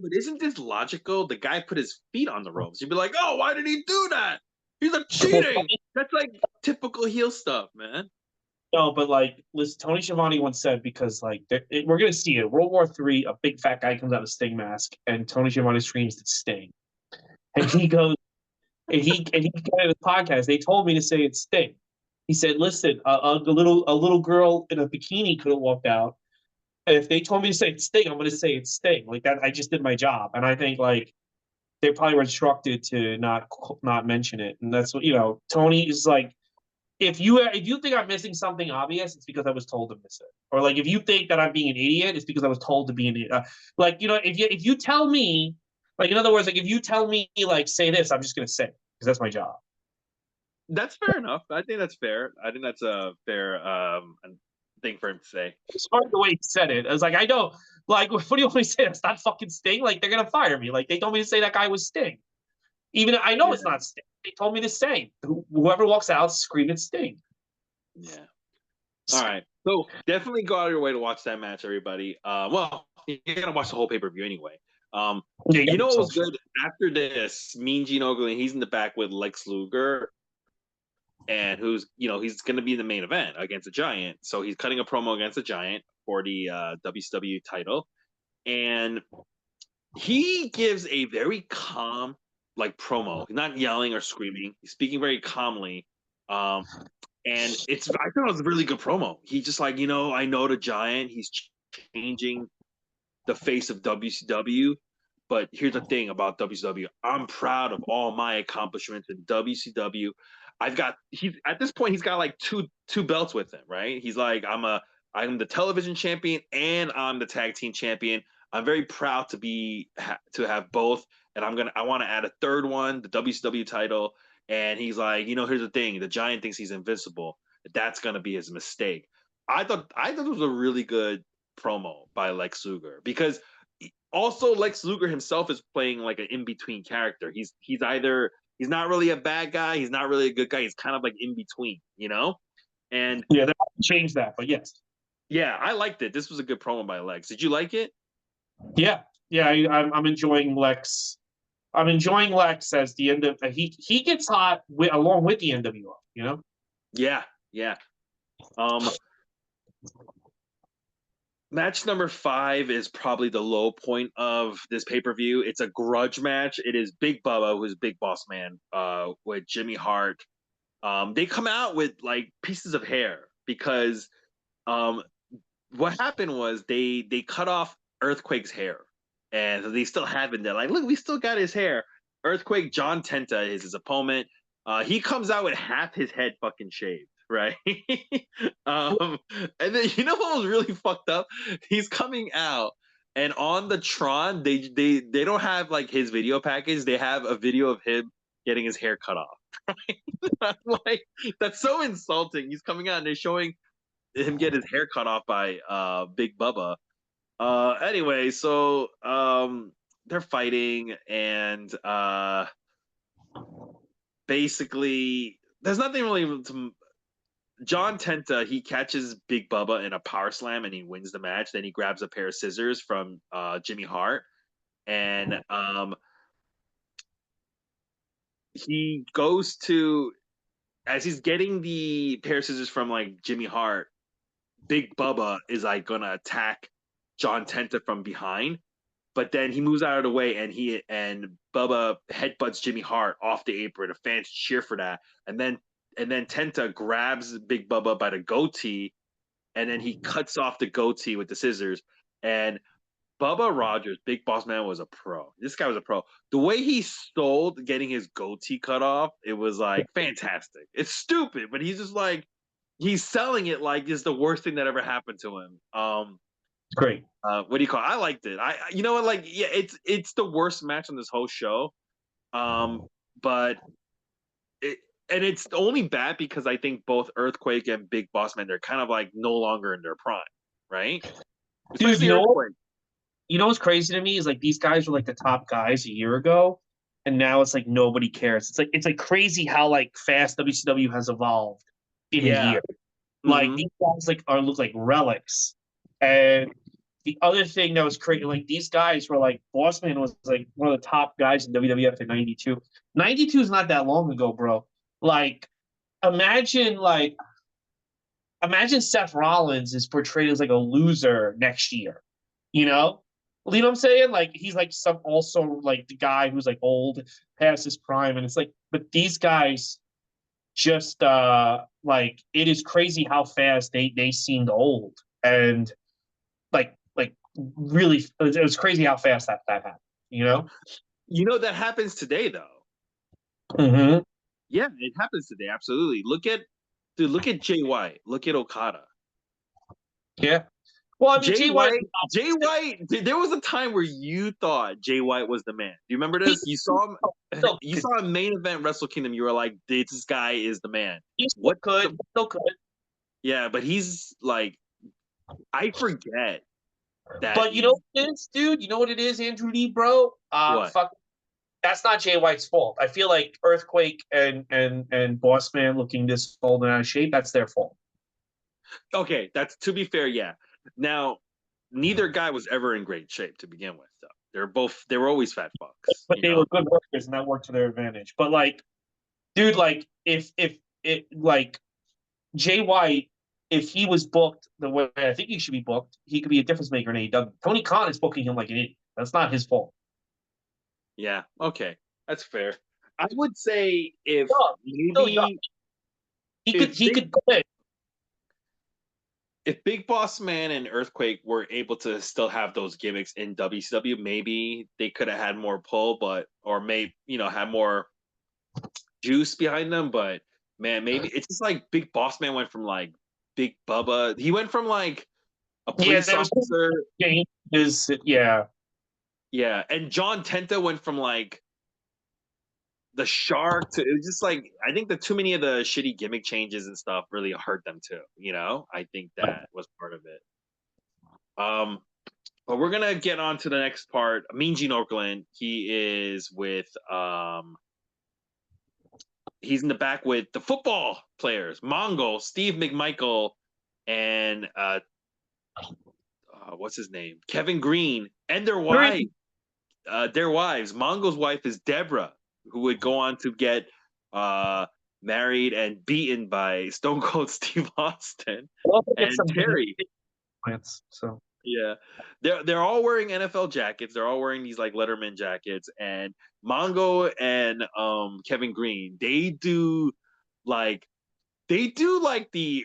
but isn't this logical? The guy put his feet on the ropes. You'd be like, oh, why did he do that? He's like cheating. That's like typical heel stuff, man. No, but like, listen, Tony Schiavone once said, because like we're gonna see it. World War III, a big fat guy comes out of Sting mask, and Tony Schiavone screams, "It's Sting," and he goes, and he got in the podcast. They told me to say it's Sting. He said, "Listen, a little girl in a bikini could have walked out. And if they told me to say it's Sting, I'm going to say it's Sting. Like that, I just did my job." And I think like they probably were instructed to not mention it. And that's what Tony is like. If you think I'm missing something obvious, it's because I was told to miss it. Or like if you think that I'm being an idiot, it's because I was told to be an idiot. If you tell me, like in other words, like if you tell me like say this, I'm just going to say it because that's my job. That's fair enough. I think that's fair. I think that's a fair thing for him to say. It's hard the way he said it. I was like, I know. Like, what do you want me to say? That's not fucking Sting. Like, they're gonna fire me. Like, they told me to say that guy was Sting. Even I know it's not Sting. They told me to say whoever walks out, scream at Sting. Yeah. All right. So definitely go out of your way to watch that match, everybody. Well, you're gonna watch the whole pay-per-view anyway. What was good after this? Mean Gene Okerlund, he's in the back with Lex Luger, and who's he's going to be in the main event against a Giant. So he's cutting a promo against a Giant for the WCW title, and he gives a very calm promo. He's not yelling or screaming. He's speaking very calmly. And I thought it was a really good promo. He just like, I know the Giant. He's changing the face of WCW. But here's the thing about WCW. I'm proud of all my accomplishments in WCW. He's at this point he's got like two belts with him, right? He's like, I'm the television champion and I'm the tag team champion. I'm very proud to have both, and I want to add a third one, the WCW title. And he's like, here's the thing: the Giant thinks he's invincible. That's gonna be his mistake. I thought it was a really good promo by Lex Luger, because also Lex Luger himself is playing like an in between character. He's not really a bad guy, he's not really a good guy. He's kind of like in between, And Yeah, they have to change that, but yes. yeah, I liked it. This was a good promo by Lex. Did you like it? Yeah, I'm enjoying Lex. I'm enjoying Lex as the end of he gets hot along with the NWO. Yeah, yeah. Match number 5 is probably the low point of this pay-per-view. It's a grudge match. It is Big Bubba, who's Big Boss Man, with Jimmy Hart. They come out with like pieces of hair because what happened was they cut off Earthquake's hair, and they still have it. They're like, look, we still got his hair. Earthquake, John Tenta is his opponent. He comes out with half his head fucking shaved, right? And then what was really fucked up? He's coming out, and on the Tron, they don't have like his video package. They have a video of him getting his hair cut off. Right? Like, that's so insulting. He's coming out and they're showing him get his hair cut off by Big Bubba. Anyway, so they're fighting, and basically there's nothing really to. John Tenta, he catches Big Bubba in a power slam and he wins the match. Then he grabs a pair of scissors from Jimmy Hart, and he goes to, as he's getting the pair of scissors from like Jimmy Hart, Big Bubba is like gonna attack John Tenta from behind, but then he moves out of the way, and Bubba headbutts Jimmy Hart off the apron. The fans cheer for that, and then Tenta grabs Big Bubba by the goatee, and then he cuts off the goatee with the scissors. And Bubba Rogers, Big Boss Man, was a pro. This guy was a pro. The way he sold getting his goatee cut off, it was like fantastic. It's stupid, but he's just like, he's selling it like it's the worst thing that ever happened to him. It's great. What do you call it? I liked it. You know what, like, yeah, it's the worst match on this whole show. But it's only bad because I think both Earthquake and Big Boss Man, they're kind of like no longer in their prime, right? Dude, what's crazy to me is like these guys were like the top guys a year ago, and now it's like nobody cares. It's like crazy how like fast WCW has evolved in a year. Like these guys look like relics. And the other thing that was crazy, like these guys were like, Bossman was like one of the top guys in WWF in '92. '92 is not that long ago, bro. Like, imagine Seth Rollins is portrayed as like a loser next year. You know? You know what I'm saying? Like he's like some also like the guy who's like old past his prime, and it's like, but these guys just like it is crazy how fast they seemed old, and like really it was crazy how fast that happened. That happens today though. Mm-hmm. Yeah, it happens today. Absolutely. Look at Jay White. Look at Okada. Yeah. Well, I mean, Jay White. There was a time where you thought Jay White was the man. Do you remember this? You saw him. You saw a main event Wrestle Kingdom. You were like, "This guy is the man." Still could. Yeah, but he's like, I forget that. But you know what it is, dude? You know what it is, Andrew Lee, bro? What? That's not Jay White's fault. I feel like Earthquake and Boss Man looking this old and out of shape, that's their fault. Okay, that's, to be fair, yeah. Now, neither guy was ever in great shape to begin with, though. They were always fat fucks. But they were good workers, and that worked to their advantage. But like, dude, like if it like Jay White, if he was booked the way I think he should be booked, he could be a difference maker in AEW. Tony Khan is booking him like an idiot. That's not his fault. Yeah, okay. That's fair. I would say if He could quit. If Big Boss Man and Earthquake were able to still have those gimmicks in WCW, maybe they could have had more pull, but or maybe had more juice behind them. But man, maybe it's just like Big Boss Man went from like Big Bubba. He went from like a Yeah, police there was officer. changes. Yeah, Yeah, and John Tenta went from like the Shark to it was just like I think that too many of the shitty gimmick changes and stuff really hurt them too. I think that was part of it. Um, but we're gonna get on to the next part. Mean Gene Okerlund. He is with he's in the back with the football players, Mongo, Steve McMichael, and what's his name? Kevin Green, and their wife. Their wives. Mongo's wife is Deborah, who would go on to get married and beaten by Stone Cold Steve Austin and Terry. Plants, so Yeah, they're all wearing NFL jackets. They're all wearing these like Letterman jackets, and Mongo and Kevin Green like they do like the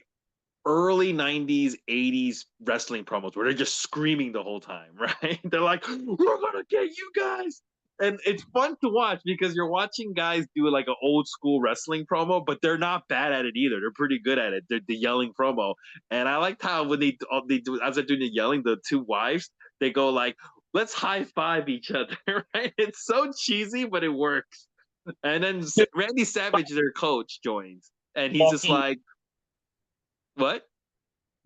early 90s 80s wrestling promos where they're just screaming the whole time, right? They're like, we're gonna get you guys, and it's fun to watch because you're watching guys do like an old school wrestling promo, but they're not bad at it either. They're pretty good at it. They're the yelling promo, and I liked how when they do as they're doing the yelling, the two wives they go like, let's high five each other, right? It's so cheesy, but it works. And then Randy Savage, their coach, joins, and he's just like, what?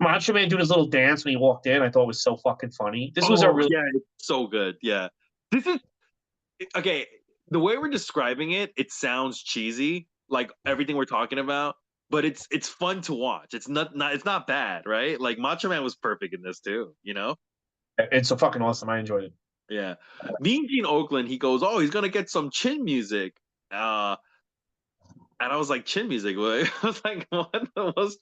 Macho Man doing his little dance when he walked in, I thought was so fucking funny. This was a really it's so good. Yeah, this is okay. The way we're describing it, it sounds cheesy, like everything we're talking about, but it's fun to watch. It's not bad, right? Like Macho Man was perfect in this too. it's so fucking awesome. I enjoyed it. Yeah. Mean Gene Okerlund, he goes, oh, he's gonna get some chin music. And I was like, chin music? What? I was like, what was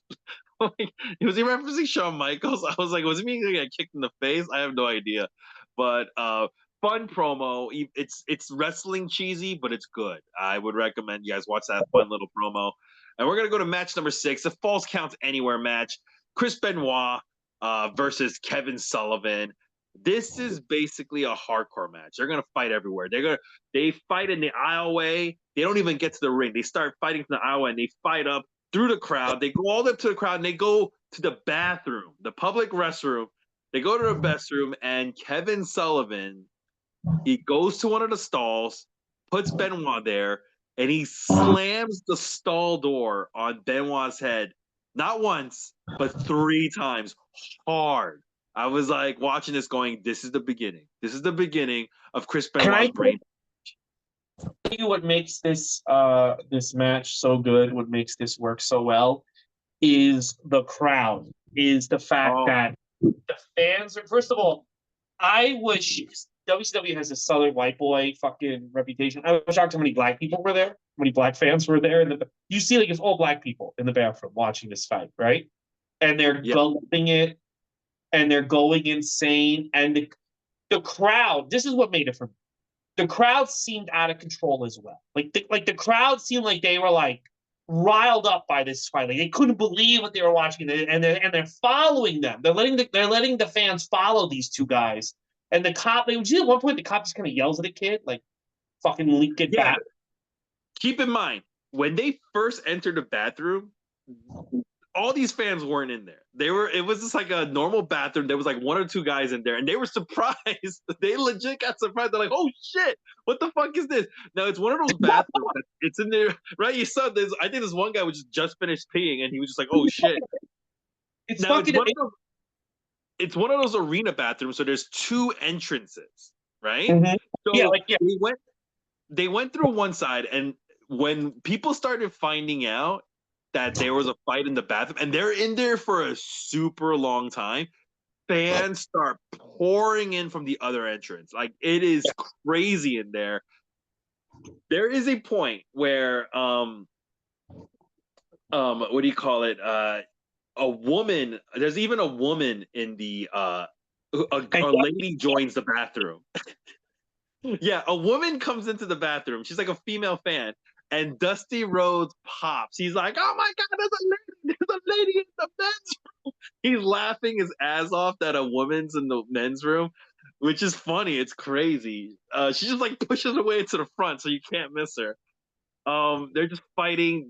like, was he referencing Shawn Michaels? I was like, was he gonna get kicked in the face? I have no idea. But fun promo. It's wrestling cheesy, but it's good. I would recommend you guys watch that fun little promo. And we're gonna go to match number 6, the Falls Counts Anywhere match. Chris Benoit versus Kevin Sullivan. This is basically a hardcore match. They're gonna fight everywhere. They fight in the aisleway. They don't even get to the ring. They start fighting from the aisleway and they fight up through the crowd. They go all up to the crowd and they go to the bathroom, the public restroom. They go to the restroom and Kevin Sullivan, he goes to one of the stalls, puts Benoit there, and he slams the stall door on Benoit's head, not once, but 3 times hard. I was like watching this going, this is the beginning. This is the beginning of Chris Benoit's brain. Tell you what makes this this match so good, what makes this work so well is the crowd, is the fact that the fans are, first of all, I wish WCW has a Southern white boy fucking reputation. I was shocked how many black people were there, how many black fans were there. You see, like, it's all black people in the bathroom watching this fight, right? And they're gulping it, and they're going insane. And the crowd, this is what made it for me. The crowd seemed out of control as well. Like the crowd seemed like they were like riled up by this fight. Like they couldn't believe what they were watching, and they're following them. They're letting the fans follow these two guys. And the cop, at one point, the cop just kind of yells at a kid, like, "Fucking get back." Keep in mind, when they first entered the bathroom, all these fans weren't in there. It was just like a normal bathroom. There was like 1 or 2 guys in there, and they were surprised. They legit got surprised. They're like, oh shit, what the fuck is this? Now it's one of those bathrooms. It's in there, right? You saw this. I think this one guy was just finished peeing, and he was just like, oh shit. It's one of those arena bathrooms, so there's 2 entrances, right? Mm-hmm. So they went through one side, and when people started finding out that there was a fight in the bathroom, and they're in there for a super long time, fans start pouring in from the other entrance. Like, it is crazy in there. There is a point where what do you call it? A woman, there's even a woman in the a lady joins the bathroom. Yeah, a woman comes into the bathroom. She's like a female fan, and Dusty Rhodes pops. He's like, "Oh my God, there's a lady in the men's room." He's laughing his ass off that a woman's in the men's room, which is funny. It's crazy. She just like pushes her way to the front, so you can't miss her. They're just fighting.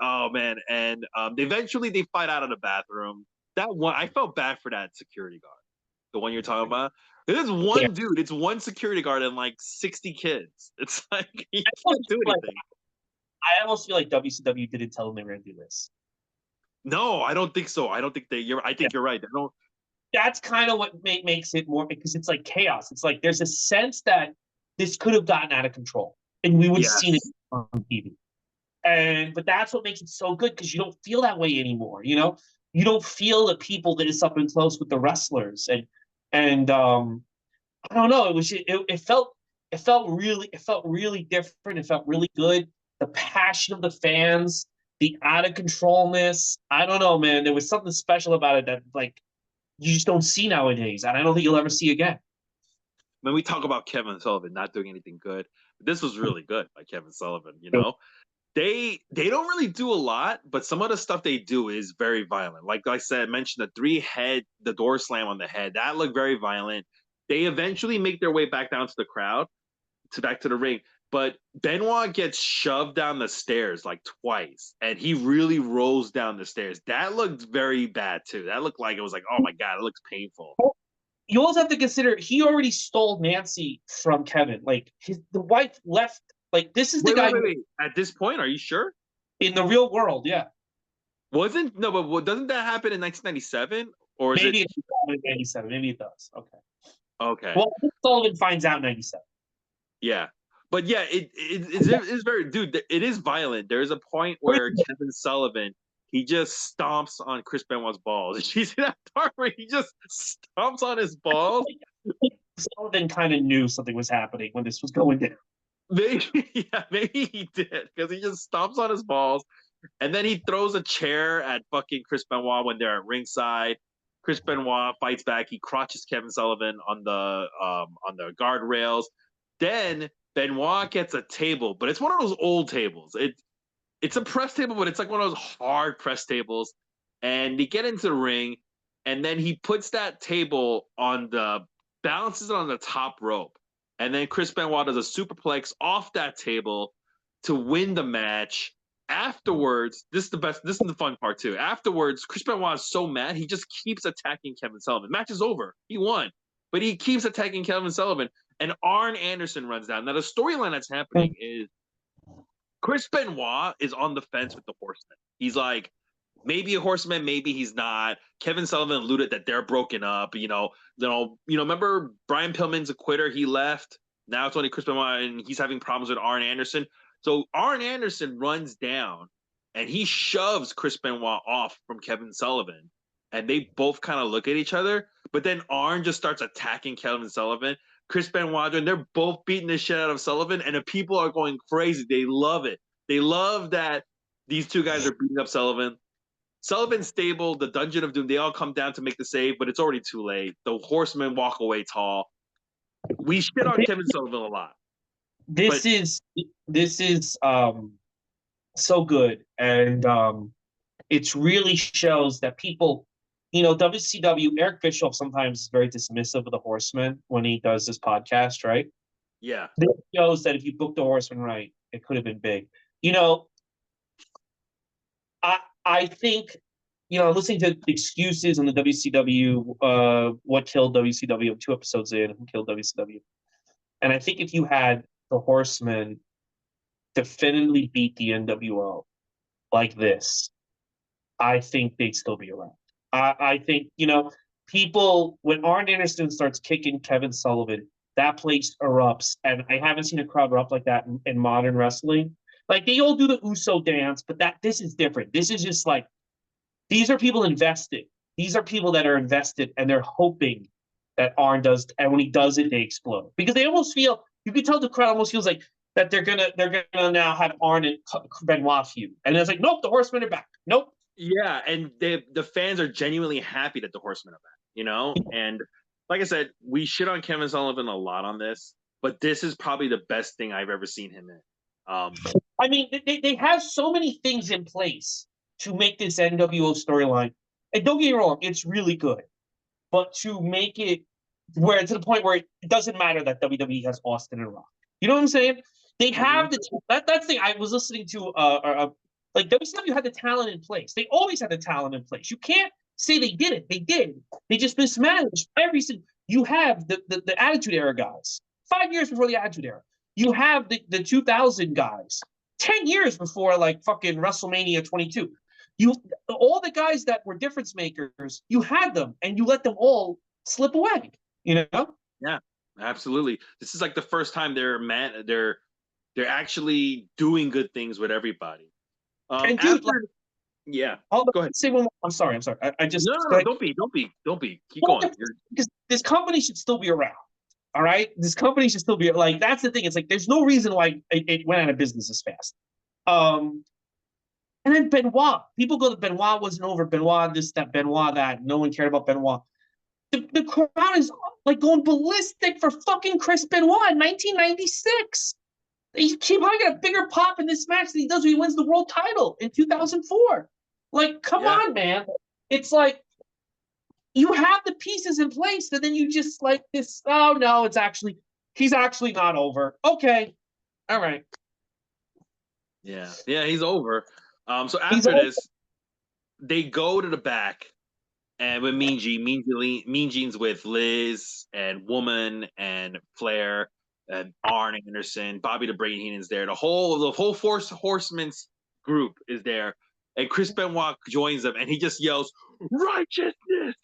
Oh man, and eventually they fight out of the bathroom. That one, I felt bad for that security guard, the one you're talking about. It is Yeah. one dude. It's one security guard and like 60 kids. It's like he I can't almost do feel like anything. WCW didn't tell them they were gonna do this. No, I don't think so. I don't think they. I Yeah. think you're right. They don't. That's kind of what makes it more, because it's like chaos. It's like there's a sense that this could have gotten out of control, and we would have seen it Yes. on TV. But that's what makes it so good, because you don't feel that way anymore. You don't feel the people that is up and close with the wrestlers, and I don't know. It felt really different. It felt really good. The passion of the fans, the out of controlness. I don't know, man. There was something special about it that like you just don't see nowadays, and I don't think you'll ever see again. When we talk about Kevin Sullivan not doing anything good, this was really good by Kevin Sullivan. They don't really do a lot, but some of the stuff they do is very violent. Like I said, mentioned the door slam on the head. That looked very violent. They eventually make their way back down to the crowd, back to the ring. But Benoit gets shoved down the stairs like twice, and he really rolls down the stairs. That looked very bad too. That looked like it was like, oh my God, it looks painful. You also have to consider he already stole Nancy from Kevin. Like the wife left. Like this is the Wait, wait, guy wait, wait. At this point, are you sure? in the real world. Yeah, Wasn't no, but doesn't that happen in 1997 or is it? maybe it's in '97. Maybe it does. Okay. Okay, Well, Sullivan finds out in '97. yeah, but yeah, it is very dude. It is violent. There is a point where Kevin Sullivan he just stomps on Chris Benoit's balls. Did you see that part where he just stomps on his balls? Sullivan kind of knew something was happening when this was going down. Maybe, yeah, maybe he did because he just stomps on his balls, and then he throws a chair at fucking Chris Benoit when they're at ringside. Chris Benoit fights back. He crotches Kevin Sullivan on the guardrails. Then Benoit gets a table, but it's one of those old tables. It's a press table, but it's like one of those hard press tables. And they get into the ring, and then he puts that table on balances it on the top rope. And then Chris Benoit does a superplex off that table to win the match. Afterwards, this is the best. This is the fun part too. Afterwards, Chris Benoit is so mad he just keeps attacking Kevin Sullivan. Match is over. He won, but he keeps attacking Kevin Sullivan. And Arn Anderson runs down. Now the storyline that's happening is Chris Benoit is on the fence with the Horseman. He's like, maybe a Horseman, maybe he's not. Kevin Sullivan alluded that they're broken up. Remember Brian Pillman's a quitter. He left. Now it's only Chris Benoit, and he's having problems with Arn Anderson. So Arn Anderson runs down, and he shoves Chris Benoit off from Kevin Sullivan, and they both kind of look at each other. But then Arn just starts attacking Kevin Sullivan. Chris Benoit, and they're both beating the shit out of Sullivan, and the people are going crazy. They love it. They love that these two guys are beating up Sullivan. Sullivan's stable, the Dungeon of Doom, they all come down to make the save, but it's already too late. The Horsemen walk away tall. We shit on Kevin Sullivan a lot. This is so good, and it really shows that people, WCW. Eric Bischoff sometimes is very dismissive of the Horsemen when he does this podcast, right? Yeah. This shows that if you book the Horsemen right, it could have been big. You know, I think, listening to excuses on the WCW, what killed WCW, 2 episodes in, who killed WCW. And I think if you had the Horsemen definitively beat the NWO like this, I think they'd still be around. I think, people, when Arn Anderson starts kicking Kevin Sullivan, that place erupts. And I haven't seen a crowd erupt like that in modern wrestling. Like they all do the Uso dance, but this is different. This is just like, these are people invested. These are people that are invested, and they're hoping that Arn does. And when he does it, they explode because they almost feel. You can tell the crowd almost feels like that they're gonna now have Arn and Benoit feud, and it's like, nope, the Horsemen are back. Nope. Yeah, and the fans are genuinely happy that the Horsemen are back, And like I said, we shit on Kevin Sullivan a lot on this, but this is probably the best thing I've ever seen him in. I mean, they have so many things in place to make this NWO storyline. And don't get me wrong, it's really good. But to make it where to the point where it doesn't matter that WWE has Austin and Rock. You know what I'm saying? They have that's the thing. I was listening to like WCW had the talent in place. They always had the talent in place. You can't say they didn't. They did. They just mismanaged every single. You have the Attitude Era guys. 5 years before the Attitude Era, you have the 2000 guys. 10 years before like fucking WrestleMania 22. You all the guys that were difference makers, you had them and you let them all slip away. You know? Yeah, absolutely. This is like the first time they're actually doing good things with everybody. And dude, After like, yeah, I'll go ahead. say one more. I'm sorry. I'm sorry. I just No, don't be. Keep well, going. You're, because this company should still be around. All right, this company should still be like. That's the thing. It's like there's no reason why it went out of business as fast. Um, and then Benoit. People go, Benoit wasn't over. Benoit this, that. Benoit that. No one cared about Benoit. The crowd is like going ballistic for fucking Chris Benoit in 1996. He probably got a bigger pop in this match than he does when he wins the world title in 2004. Like, come yeah, on, man. It's like you have the pieces in place, and then you just like this. Oh no, he's actually not over. Okay, all right. yeah. He's over. So He's after over. this, they go to the back, and with Mean Gene's with Liz and Woman and Flair and Arn Anderson, Bobby the Brain Heenan's there. The whole Force Horsemen's group is there, and Chris Benoit joins them, and he just yells righteousness.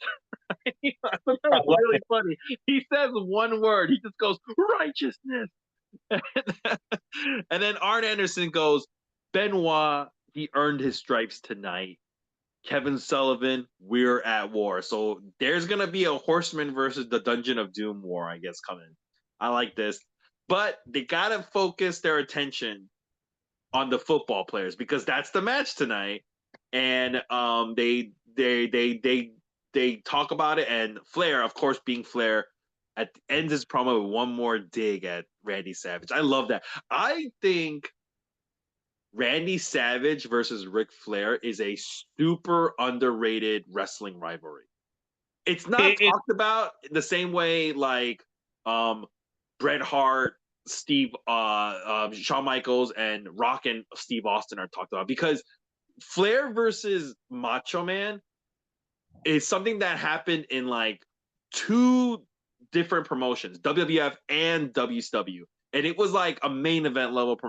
That was really funny. He says one word. He just goes righteousness, and then Arn Anderson goes, Benoit, he earned his stripes tonight. Kevin Sullivan, we're at war. So there's gonna be a Horseman versus the Dungeon of Doom war, I guess, coming. I like this, but they gotta focus their attention on the football players because that's the match tonight. And they talk about it, and Flair, of course, being Flair, ends his promo with one more dig at Randy Savage. I love that. I think Randy Savage versus Ric Flair is a super underrated wrestling rivalry. It's not It, talked about the same way like Bret Hart, Shawn Michaels, and Rock and Steve Austin are talked about because Flair versus Macho Man is something that happened in like two different promotions, WWF and WCW, and it was like a main event level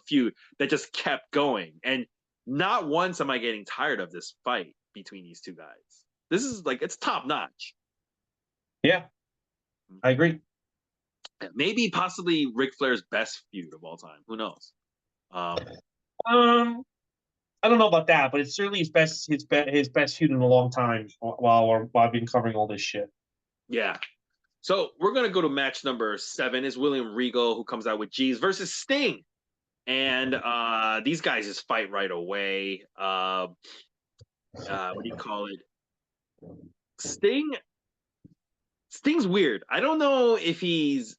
feud that just kept going. And not once am I getting tired of this fight between these two guys. This is like it's top notch. yeah, I agree. Maybe possibly Ric Flair's best feud of all time. Who knows? Um, I don't know about that, but it's certainly his best feud in a long time. While I've been covering all this shit. Yeah. So we're gonna go to match number 7. Is William Regal, who comes out with G's, versus Sting. And these guys just fight right away. What do you call it? Sting's weird. I don't know if he's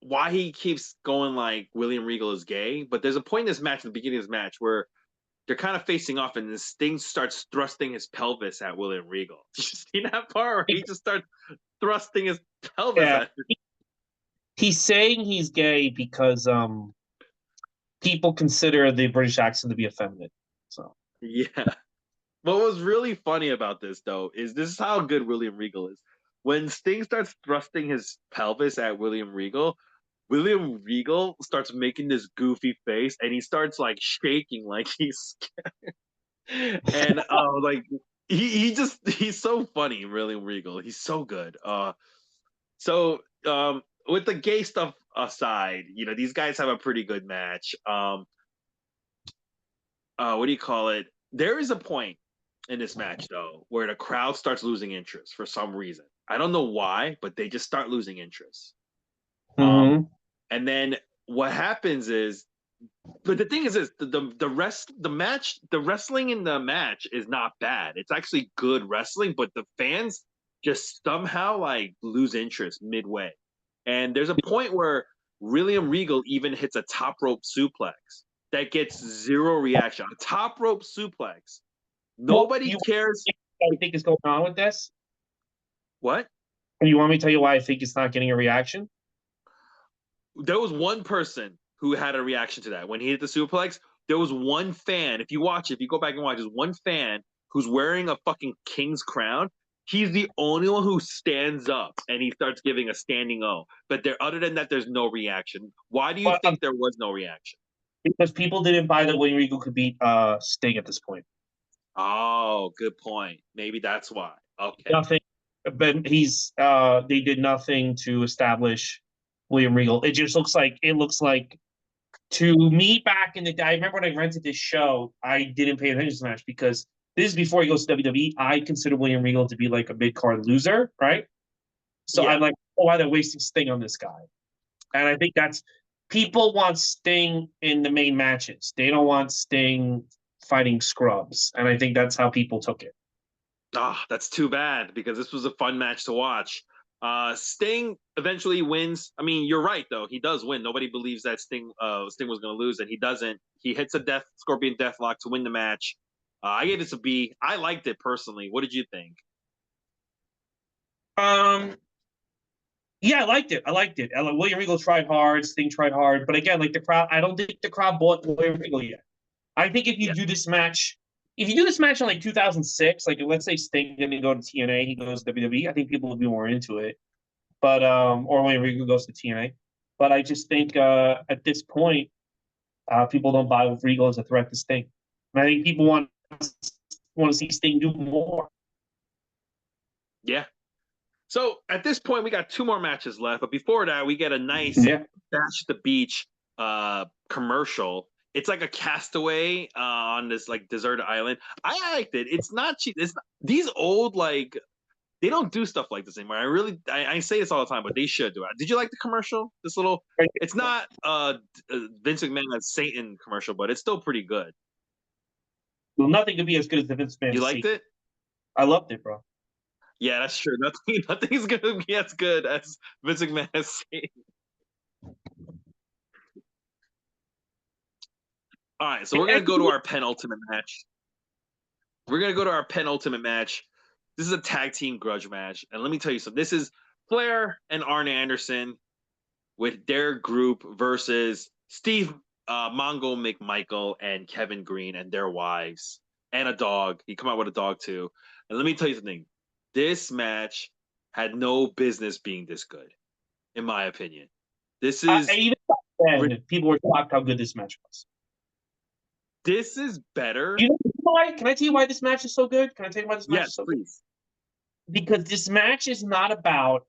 why he keeps going like William Regal is gay, but there's a point in this match, at the beginning of this match, where they're kind of facing off, and this Sting starts thrusting his pelvis at William Regal. Did you see that part where he just starts thrusting his pelvis Yeah, at him? he's saying he's gay because people consider the British accent to be effeminate. So Yeah. What was really funny about this, though, is this is how good William Regal is. When Sting starts thrusting his pelvis at William Regal starts making this goofy face, and he starts like shaking like he's and like he's so funny, William Regal. He's so good. So with the gay stuff aside, these guys have a pretty good match. What do you call it? There is a point in this match though where the crowd starts losing interest for some reason. I don't know why, but they just start losing interest. mm-hmm. And then what happens is, but the thing is this: the wrestling in the match is not bad. It's actually good wrestling, but the fans just somehow like lose interest midway. And there's a point where William Regal even hits a top rope suplex that gets zero reaction. A top rope suplex. Well, Nobody cares. I think is going on with this. What? You want me to tell you why I think it's not getting a reaction? There was one person who had a reaction to that when he hit the suplex. There was one fan. If you watch, if you go back and watch, there's one fan who's wearing a fucking king's crown. He's the only one who stands up and he starts giving a standing O. But there, other than that, there's no reaction. Why do you But think there was no reaction? because people didn't buy that William Regal could beat Sting at this point. Oh, good point. Maybe that's why. Okay. Nothing, but they did nothing to establish William Regal. It looks like to me back in the day. I remember when I rented this show, I didn't pay attention to the match because this is before he goes to WWE. I consider William Regal to be like a mid card loser, right? So Yeah. I'm like, oh, why they're wasting Sting on this guy? And I think that's people want Sting in the main matches. They don't want Sting fighting scrubs. And I think that's how people took it. Ah, that's too bad because this was a fun match to watch. Sting eventually wins. I mean, you're right though. He does win. Nobody believes that Sting was going to lose, and he doesn't. He hits a Scorpion Deathlock to win the match. I gave this a B. I liked it personally. What did you think? Um, yeah, I liked it. William Regal tried hard, Sting tried hard, but again, like the crowd, I don't think the crowd bought William Regal yet. I think Yeah. if you do this match in like 2006, like let's say Sting didn't go to TNA, he goes to WWE, I think people would be more into it. But or William Regal goes to TNA. But I just think at this point, people don't buy with Regal as a threat to Sting. And I think people want to see Sting do more. Yeah. So at this point, we got two more matches left, but before that, we get a nice Yeah. Bash at the Beach commercial. It's like a castaway on this like deserted island. I liked it. It's not cheap. These old like they don't do stuff like this anymore. I say this all the time, but they should do it. Did you like the commercial? This little, it's not Vince McMahon as Satan commercial, but it's still pretty good. Well, nothing could be as good as the Vince McMahon. You liked it? I loved it, bro. Yeah, that's true. Nothing's gonna be as good as Vince McMahon as Satan. All right, so we're gonna go to our penultimate match. This is a tag team grudge match, and let me tell you something. This is Flair and Arn Anderson with their group versus Steve Mongo McMichael and Kevin Green and their wives and a dog. He come out with a dog too. And let me tell you something. This match had no business being this good, in my opinion. This is even then, people were shocked how good this match was. This is better. You know why? Can I tell you why this match is so good? Can I tell you why this match is so please. Good? Because this match is not about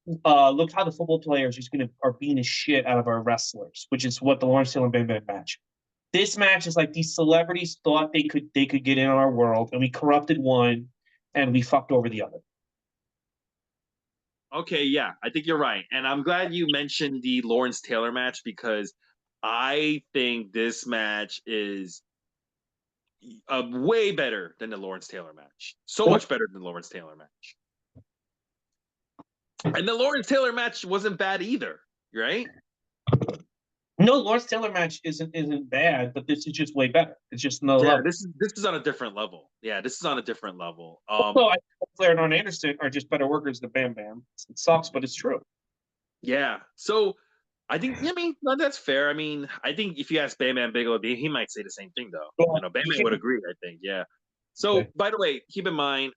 look how the football players are beating the shit out of our wrestlers, which is what the Lawrence Taylor and Bam Bam match. This match is like these celebrities thought they could get in on our world, and we corrupted one, and we fucked over the other. Okay, yeah, I think you're right, and I'm glad you mentioned the Lawrence Taylor match because I think this match is way better than the Lawrence Taylor match. So much better than the Lawrence Taylor match. And the Lawrence Taylor match wasn't bad either, right? No, Lawrence Taylor match isn't bad, but this is just way better. It's just no yeah. level. This is on a different level. Yeah, this is on a different level. Also, I think Flair and Arn Anderson are just better workers than Bam Bam. It sucks, but it's true. Yeah. So I think no, that's fair. I mean, I think if you ask Bam Bam Bigelow, he might say the same thing though. Well, Bam Bam would agree. I think. Yeah. So okay. by the way, keep in mind,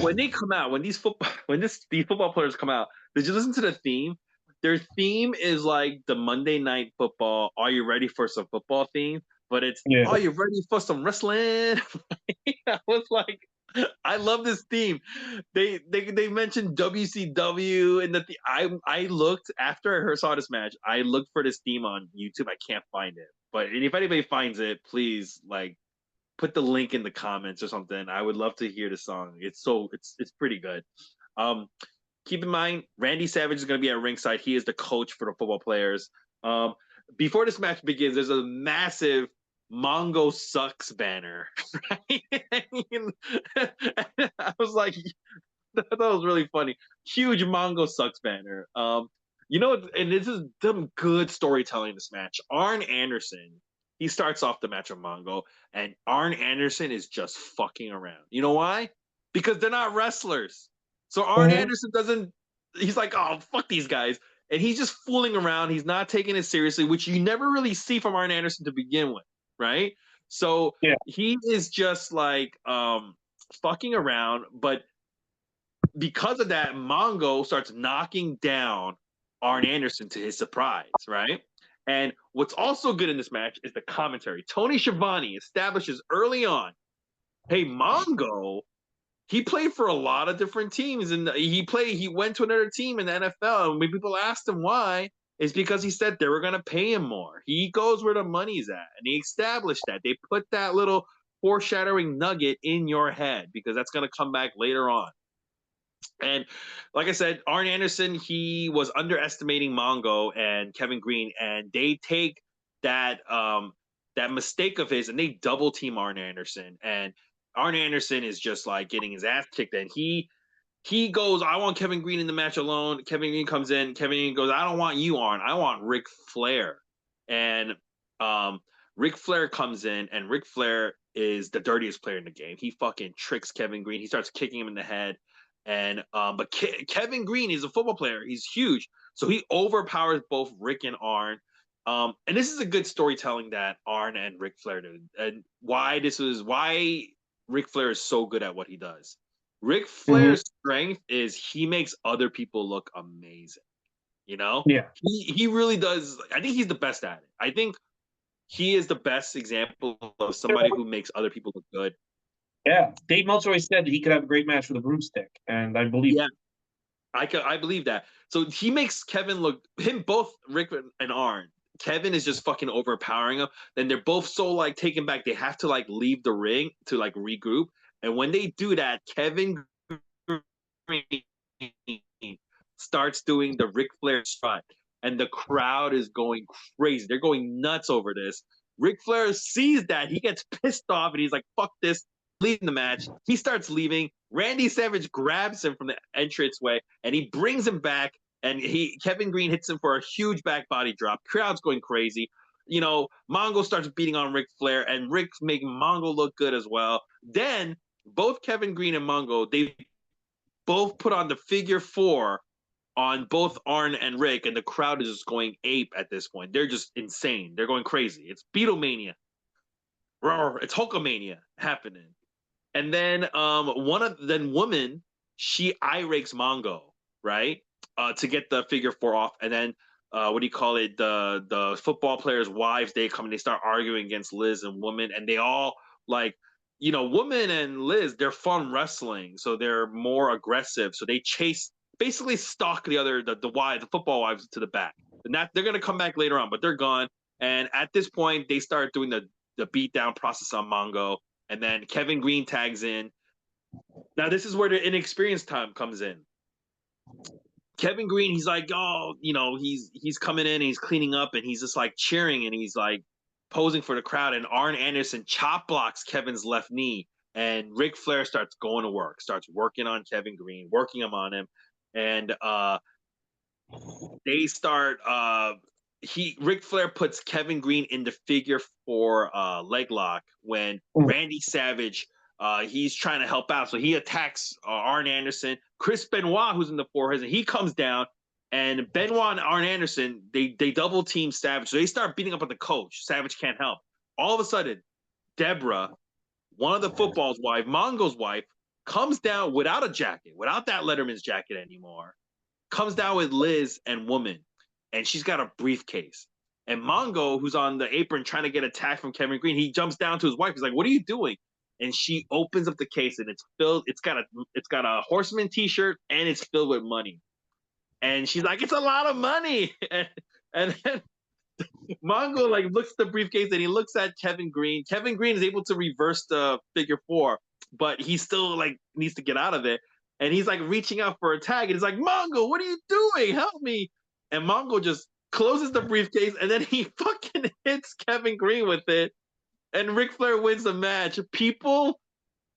when they come out, when these football players come out, did you listen to the theme? Their theme is like the Monday Night Football. Are you ready for some football theme? But it's Are you ready for some wrestling? I was like, I love this theme. They mentioned WCW and I looked after I saw this match. I looked for this theme on YouTube. I can't find it. But if anybody finds it, please like put the link in the comments or something. I would love to hear the song. It's pretty good. Keep in mind, Randy Savage is going to be at ringside. He is the coach for the football players. Before this match begins, there's a massive Mongo sucks banner. Right? I was like, that was really funny. Huge Mongo sucks banner. You know, and this is some good storytelling in this match. Arn Anderson, he starts off the match with Mongo, and Arn Anderson is just fucking around. You know why? Because they're not wrestlers. So Arn Mhm. Anderson doesn't, he's like, oh, fuck these guys. And he's just fooling around. He's not taking it seriously, which you never really see from Arn Anderson to begin with, right? So Yeah. he is just like fucking around, but because of that, Mongo starts knocking down Arn Anderson to his surprise, right? And what's also good in this match is the commentary. Tony Schiavone establishes early on, hey, Mongo, he played for a lot of different teams, and he went to another team in the NFL. And when people asked him why, it's because he said they were gonna pay him more. He goes where the money's at, and he established that. They put that little foreshadowing nugget in your head because that's gonna come back later on. And like I said, Arn Anderson, he was underestimating Mongo and Kevin Green, and they take that that mistake of his and they double team Arn Anderson. And Arn Anderson is just like getting his ass kicked. And he goes, I want Kevin Green in the match alone. Kevin Green comes in. Kevin Green goes, I don't want you, Arn. I want Ric Flair. And Ric Flair comes in, and Ric Flair is the dirtiest player in the game. He fucking tricks Kevin Green. He starts kicking him in the head. And but Kevin Green is a football player. He's huge, so he overpowers both Rick and Arn. And this is a good storytelling that Arn and Ric Flair did, and why Ric Flair is so good at what he does. Ric Mhm. Flair's strength is he makes other people look amazing. You know, Yeah. he really does. I think he's the best at it. I think he is the best example of somebody who makes other people look good. Yeah. Dave Meltzer always said that he could have a great match with a broomstick, and I believe Yeah, it. I believe that. So he makes Kevin look him both Rick and Arn. Kevin is just fucking overpowering him. Then they're both so like taken back. They have to like leave the ring to like regroup. And when they do that, Kevin Green starts doing the Ric Flair strut, and the crowd is going crazy. They're going nuts over this. Ric Flair sees that he gets pissed off, and he's like, "Fuck this." Leaving the match, he starts leaving. Randy Savage grabs him from the entranceway and he brings him back. And Kevin Green hits him for a huge back body drop. Crowd's going crazy. You know, Mongo starts beating on Ric Flair, and Rick's making Mongo look good as well. Then both Kevin Green and Mongo, they both put on the figure four on both Arn and Rick, and the crowd is just going ape at this point. They're just insane. They're going crazy. It's Beatlemania. It's Hulkamania happening. And then woman, she eye rakes Mongo, right? To get the figure four off. And then what do you call it? The football players' wives, they come and they start arguing against Liz and Woman, and they all like, you know, Woman and Liz, they're fun wrestling, so they're more aggressive. So they chase basically stalk the football wives to the back. And that they're gonna come back later on, but they're gone. And at this point, they start doing the beat down process on Mongo, and then Kevin Green tags in. Now this is where the inexperienced time comes in. Kevin Green, he's like, oh, you know, he's coming in and he's cleaning up and he's just like cheering and he's like posing for the crowd. And Arn Anderson chop blocks Kevin's left knee, and Ric Flair starts going to work, starts working on Kevin Green, working him on him, and they start Ric Flair puts Kevin Green in the figure four leg lock when Mhm. Randy Savage he's trying to help out. So he attacks Arn Anderson. Chris Benoit, who's in the forehead, and he comes down. And Benoit and Arn Anderson, they double team Savage. So they start beating up on the coach. Savage can't help. All of a sudden, Deborah, one of the football's wife, Mongo's wife, comes down without a jacket, without that Letterman's jacket anymore, comes down with Liz and Woman, and she's got a briefcase. And Mongo, who's on the apron trying to get attacked from Kevin Green, he jumps down to his wife. He's like, "What are you doing?" And she opens up the case, and it's filled. It's got a Horseman T-shirt, and it's filled with money. And she's like, "It's a lot of money." And then Mongo like looks at the briefcase, and he looks at Kevin Green. Kevin Green is able to reverse the figure four, but he still like needs to get out of it. And he's like reaching out for a tag, and he's like, "Mongo, what are you doing? Help me!" And Mongo just closes the briefcase, and then he fucking hits Kevin Green with it, and Ric Flair wins the match. People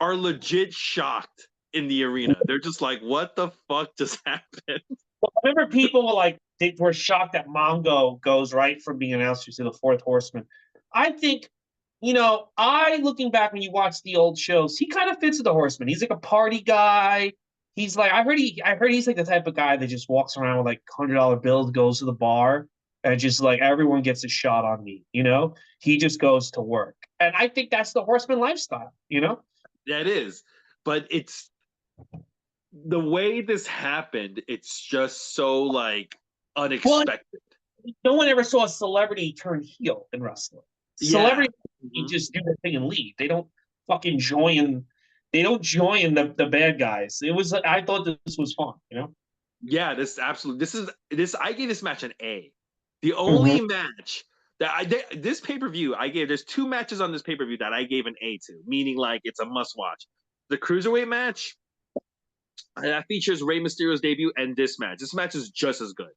are legit shocked in the arena. They're just like, "What the fuck just happened?" Well, I remember people were like they were shocked that Mongo goes right from being announced to the fourth horseman. I think, I looking back when you watch the old shows, he kind of fits with the horseman. He's like a party guy. He's like I heard he's like the type of guy that just walks around with like $100 bills, goes to the bar, and just like everyone gets a shot on me. He just goes to work, and I think that's the horseman lifestyle. Yeah, it is. But it's the way this happened, it's just so like Well, unexpected. no one ever saw a celebrity turn heel in wrestling. Yeah. Celebrities just do their thing and leave. They don't fucking join. They don't join the bad guys. I thought this was fun. Yeah, this I gave this match an A. The Mhm. only match this pay-per-view I gave, there's two matches on this pay-per-view that I gave an A to, meaning like it's a must-watch. The cruiserweight match that features Rey Mysterio's debut, and this match. This match is just as good.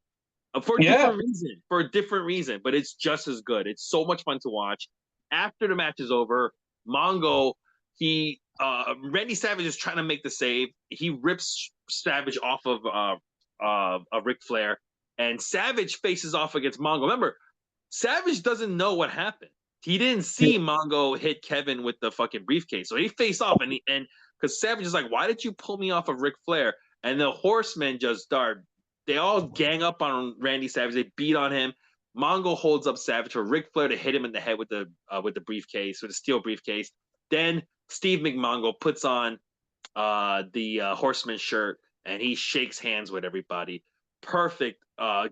For a Yeah, different reason. For a different reason, but it's just as good. It's so much fun to watch. After the match is over, Mongo, Randy Savage is trying to make the save. He rips Savage off of Ric Flair, and Savage faces off against Mongo. Remember, Savage doesn't know what happened. He didn't see Mongo hit Kevin with the fucking briefcase, so he faced off, and because Savage is like, "Why did you pull me off of Ric Flair?" And the Horsemen just start. They all gang up on Randy Savage. They beat on him. Mongo holds up Savage for Ric Flair to hit him in the head with the briefcase, with the steel briefcase. Then Steve McMongo puts on the Horseman shirt, and he shakes hands with everybody. Perfect,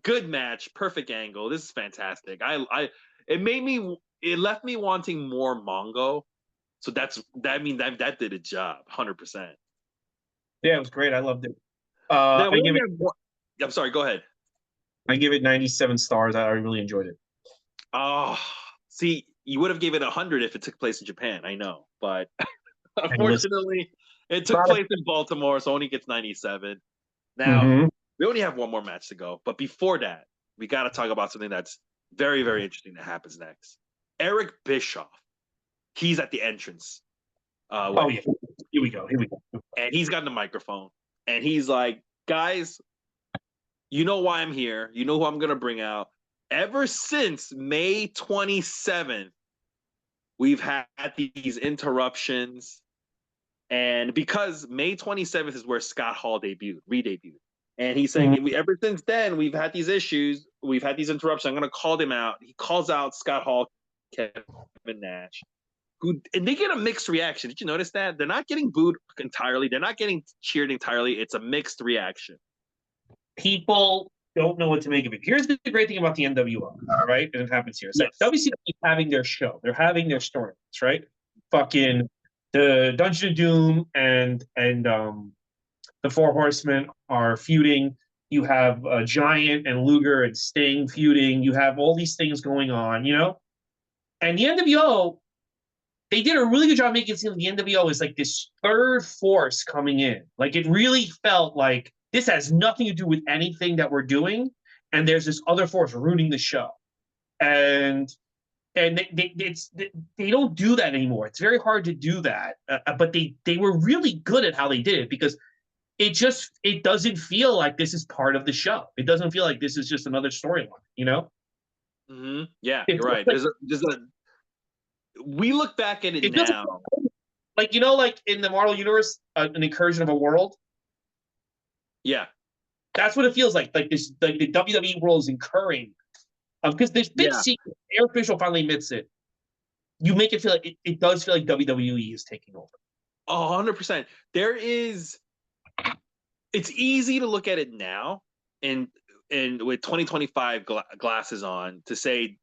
good match, perfect angle. This is fantastic. It left me wanting more Mongo. So that did a job, 100%. yeah, it was great. I loved it. Now I we give only it. have one. I'm sorry. Go ahead. I give it 97 stars. I really enjoyed it. Oh, see, you would have gave it 100 if it took place in Japan. I know, but And listen, unfortunately, it took place in Baltimore, so only gets 97. Now mm-hmm. we only have one more match to go, but before that, we got to talk about something that's very, very interesting that happens next. Eric Bischoff, he's at the entrance. Oh yeah, here we go. Here we go. And he's got the microphone, and he's like, "Guys, you know why I'm here. You know who I'm gonna bring out. Ever since May 27th, we've had these interruptions, and because May 27th is where Scott Hall re-debuted, and he's saying Mhm. ever since then we've had these issues, we've had these interruptions. I'm gonna call them out. He calls out Scott Hall, Kevin Nash, and they get a mixed reaction. Did you notice that? They're not getting booed entirely. They're not getting cheered entirely. It's a mixed reaction. People don't know what to make of it. Here's the great thing about the NWO, right? And it happens here. It's like Yes. WCW is having their show. They're having their storylines, right? Fucking the Dungeon of Doom and the Four Horsemen are feuding. You have Giant and Luger and Sting feuding. You have all these things going on. And the NWO, they did a really good job making it seem like the NWO is like this third force coming in. Like it really felt like this has nothing to do with anything that we're doing, and there's this other force ruining the show. And they don't do that anymore. It's very hard to do that. But they were really good at how they did it because it doesn't feel like this is part of the show. It doesn't feel like this is just another storyline. Mm-hmm. Yeah, It's you're right. like, We look back at it it doesn't now. like in the Marvel universe, an incursion of a world. Yeah. That's what it feels like. Like this, like the WWE world is incurring, because this big Yeah. secret. Eric Bischoff finally admits it. You make it feel like it does feel like WWE is taking over. 100%. It's easy to look at it now and with 2025 glasses on to say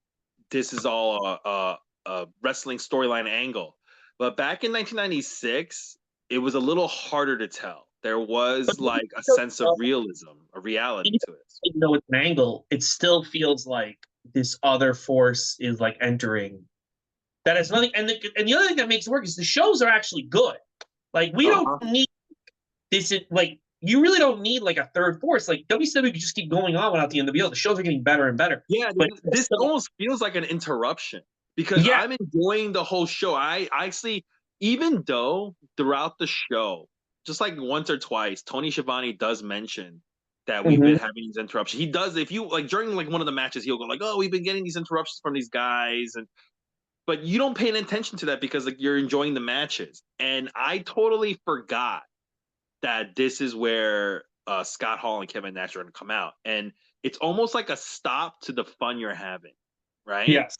this is all a wrestling storyline angle. But back in 1996, it was a little harder to tell. There was like a sense of realism, a reality to it. Even though it's an angle, it still feels like this other force is like entering. That is nothing. And the other thing that makes it work is the shows are actually good. Like we don't need this. Like you really don't need like a third force. Like WCW could just keep going on without the NWO. The shows are getting better and better. Yeah, But this almost feels like an interruption because yeah, I'm enjoying the whole show. I actually, even though throughout the show, just like once or twice, Tony Schiavone does mention that we've been having these interruptions. He does, if you like during like one of the matches, he'll go like, "Oh, we've been getting these interruptions from these guys," and but you don't pay any attention to that because like you're enjoying the matches. And I totally forgot that this is where Scott Hall and Kevin Nash are going to come out, and it's almost like a stop to the fun you're having, right? Yes.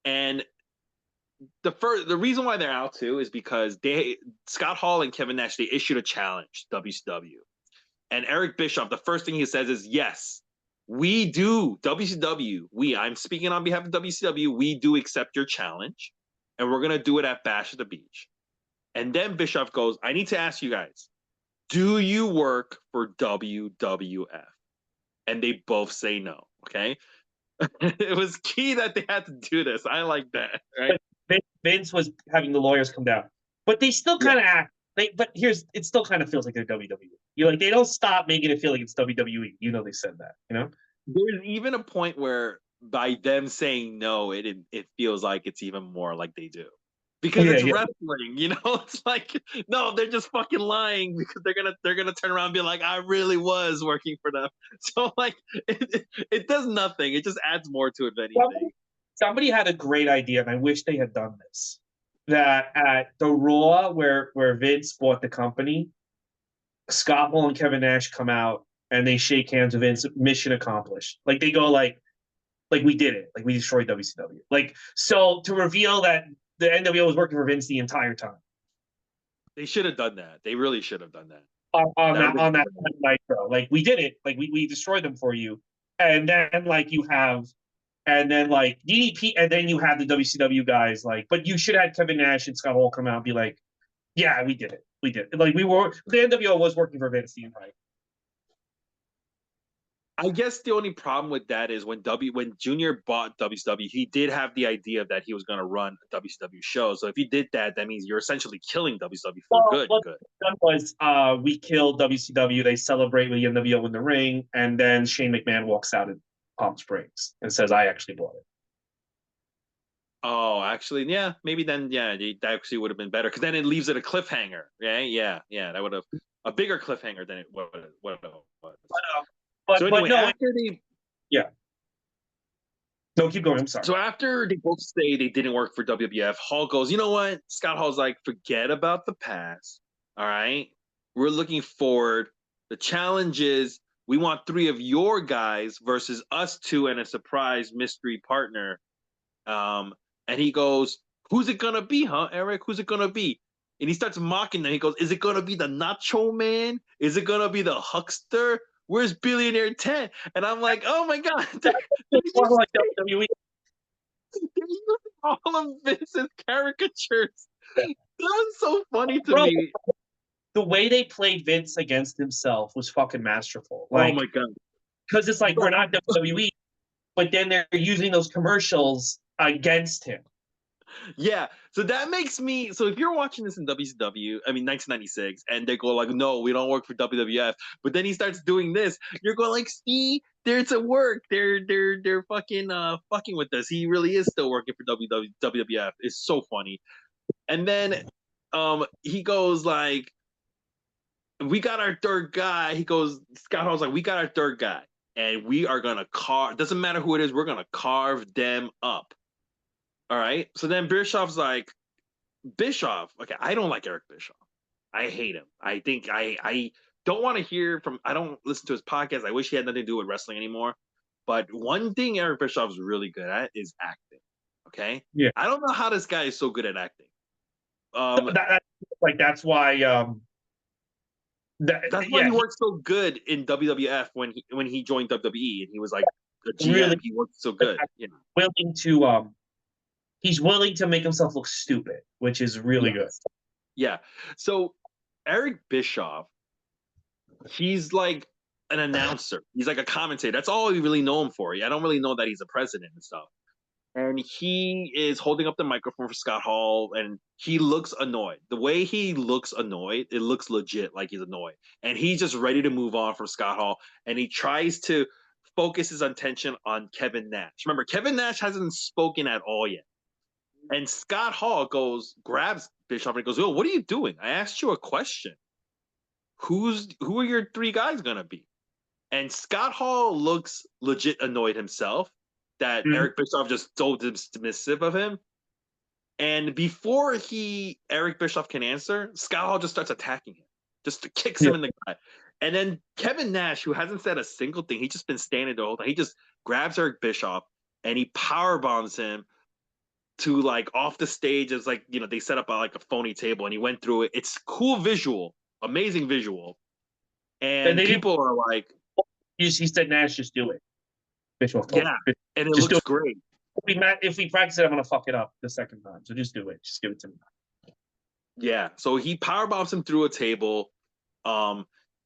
And the reason why they're out too is because Scott Hall and Kevin Nash, they issued a challenge to WCW, and Eric Bischoff, the first thing he says is, "Yes, we do WCW. I'm speaking on behalf of WCW. We do accept your challenge, and we're gonna do it at Bash at the Beach." And then Bischoff goes, "I need to ask you guys, do you work for WWF?" And they both say no. Okay, it was key that they had to do this. I like that, right? Vince was having the lawyers come down, but they still kind of act. But it still kind of feels like they're WWE. You're like, they don't stop making it feel like it's WWE. You know, they said that. You know, there's even a point where by them saying no, it feels like it's even more like they do. Because it's wrestling, you know. It's like no, they're just fucking lying because they're gonna turn around and be like, "I really was working for them." So like, it does nothing. It just adds more to it than anything. Somebody had a great idea, and I wish they had done this. That at the Raw where Vince bought the company, Scott Hall and Kevin Nash come out and they shake hands with Vince. Mission accomplished. Like they go like we did it. Like we destroyed WCW. Like so to reveal that the NWO was working for Vince the entire time. They should have done that. They really should have done that. On that Nitro. Like we did it. Like we destroyed them for you. And then like you have and then like DDP and then you have the WCW guys like, but you should have Kevin Nash and Scott Hall come out and be like, yeah, we did it. We did it. Like the NWO was working for Vince the entire. I guess the only problem with that is when Junior bought WCW, he did have the idea that he was going to run a WCW show. So if he did that, that means you're essentially killing WCW for good. What was we killed WCW. They celebrate with the NWO in the ring, and then Shane McMahon walks out in Palm Springs and says, "I actually bought it." Oh, actually, yeah, maybe then, yeah, that actually would have been better because then it leaves it a cliffhanger. Yeah, that would have a bigger cliffhanger than it was. So anyway, after they, no, keep going. I'm sorry. So after they both say they didn't work for WWF, Hall goes, "You know what?" Scott Hall's like, "Forget about the past. All right, we're looking forward. The challenge is we want 3 of your guys versus us 2 and a surprise mystery partner." And he goes, "Who's it gonna be, huh, Eric? Who's it gonna be?" And he starts mocking them. He goes, "Is it gonna be the Nacho Man? Is it gonna be the Huckster? Where's Billionaire Ted?" And I'm like, "Oh my god, they're using all of Vince's caricatures." That was so funny to me. The way they played Vince against himself was fucking masterful. Like, oh my god! Because it's like we're not WWE, but then they're using those commercials against him. Yeah, so that makes me. So if you're watching this in WCW, I mean 1996, and they go like, "No, we don't work for WWF," but then he starts doing this, you're going like, "See, there's a work. They're fucking fucking with us. He really is still working for WWF." It's so funny. And then he goes like, "We got our third guy." He goes, Scott Hall's like, "We got our third guy, and we are gonna carve. Doesn't matter who it is, we're gonna carve them up." All right. So then Bischoff's like, Bischoff. Okay, I don't like Eric Bischoff. I hate him. I think I don't want to hear from. I don't listen to his podcast. I wish he had nothing to do with wrestling anymore. But one thing Eric Bischoff's really good at is acting. Okay. Yeah. I don't know how this guy is so good at acting. That's why. That's why he worked so good in WWF when he joined WWE and he was like a GM. Really, he worked so good. Willing to he's willing to make himself look stupid, which is really good. Yeah. So Eric Bischoff, he's like an announcer. He's like a commentator. That's all we really know him for. I don't really know that he's a president and stuff. And he is holding up the microphone for Scott Hall, and he looks annoyed. The way he looks annoyed, it looks legit like he's annoyed. And he's just ready to move on from Scott Hall, and he tries to focus his attention on Kevin Nash. Remember, Kevin Nash hasn't spoken at all yet. And Scott Hall grabs Bischoff and goes, "Oh, what are you doing? I asked you a question. Who are your 3 guys gonna be?" And Scott Hall looks legit annoyed himself that Mhm. Eric Bischoff just so dismissive of him. And before Eric Bischoff can answer, Scott Hall just starts attacking him, just kicks Yeah. him in the gut. And then Kevin Nash, who hasn't said a single thing, he's just been standing the whole time. He just grabs Eric Bischoff and he power bombs him to like off the stage. As like, they set up like a phony table and he went through it. It's cool visual, amazing visual. And And they didn't. people are like, He said, Nash, just do it. Bischoff told yeah, him, and it just do looks it. great. If we practice it, I'm gonna fuck it up the second time. So just do it. Just give it to me. Yeah. So he power bombs him through a table.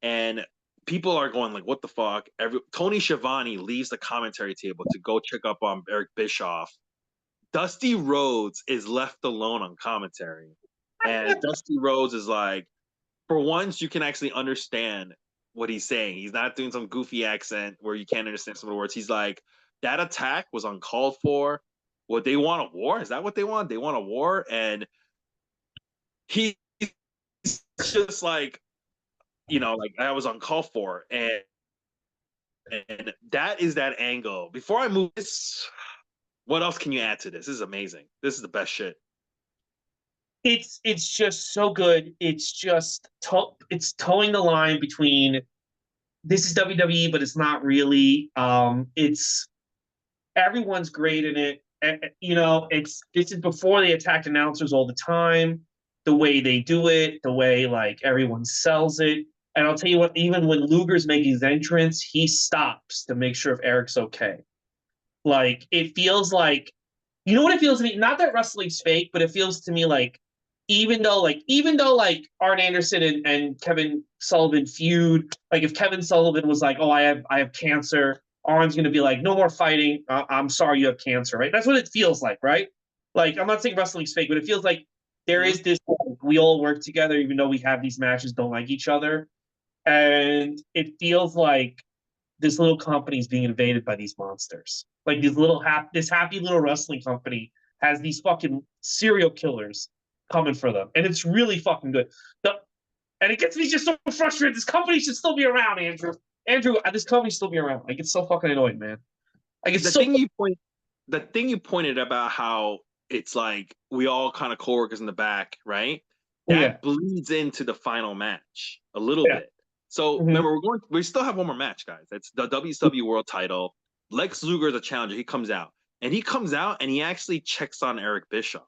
And people are going like, what the fuck? Tony Schiavone leaves the commentary table to go check up on Eric Bischoff. Dusty Rhodes is left alone on commentary. And Dusty Rhodes is like, for once, you can actually understand what he's saying. He's not doing some goofy accent where you can't understand some of the words. He's like, that attack was uncalled for. What they want a war? Is that what they want? They want a war? And he's just like, like that was uncalled for. And that is that angle. Before I move this, what else can you add to this? This is amazing. This is the best shit. It's just so good. It's just it's towing the line between this is WWE, but it's not really. It's everyone's great in it. And, this is before they attack announcers all the time. The way they do it, the way like everyone sells it. And I'll tell you what, even when Luger's making his entrance, he stops to make sure if Eric's okay. Like it feels like, you know what it feels to me? Not that wrestling's fake, but it feels to me like even though Arn Anderson and Kevin Sullivan feud, like if Kevin Sullivan was like, "Oh, I have cancer," Arn's gonna be like, "No more fighting. I'm sorry, you have cancer." Right? That's what it feels like, right? Like I'm not saying wrestling's fake, but it feels like there Mhm. is this. We all work together, even though we have these matches, don't like each other, and it feels like this little company is being invaded by these monsters. Like this happy little wrestling company has these fucking serial killers coming for them, and it's really fucking good. And it gets me just so frustrated. This company should still be around, Andrew. Andrew, this company should still be around. I get so fucking annoyed, man. I get The so. thing you point, the thing you pointed about how it's like we all kind of coworkers in the back, right? Yeah, That bleeds into the final match a little yeah. bit. So Mm-hmm. remember, we still have one more match, guys. It's the WCW World Title. Lex Luger, the challenger, he comes out and he actually checks on Eric Bischoff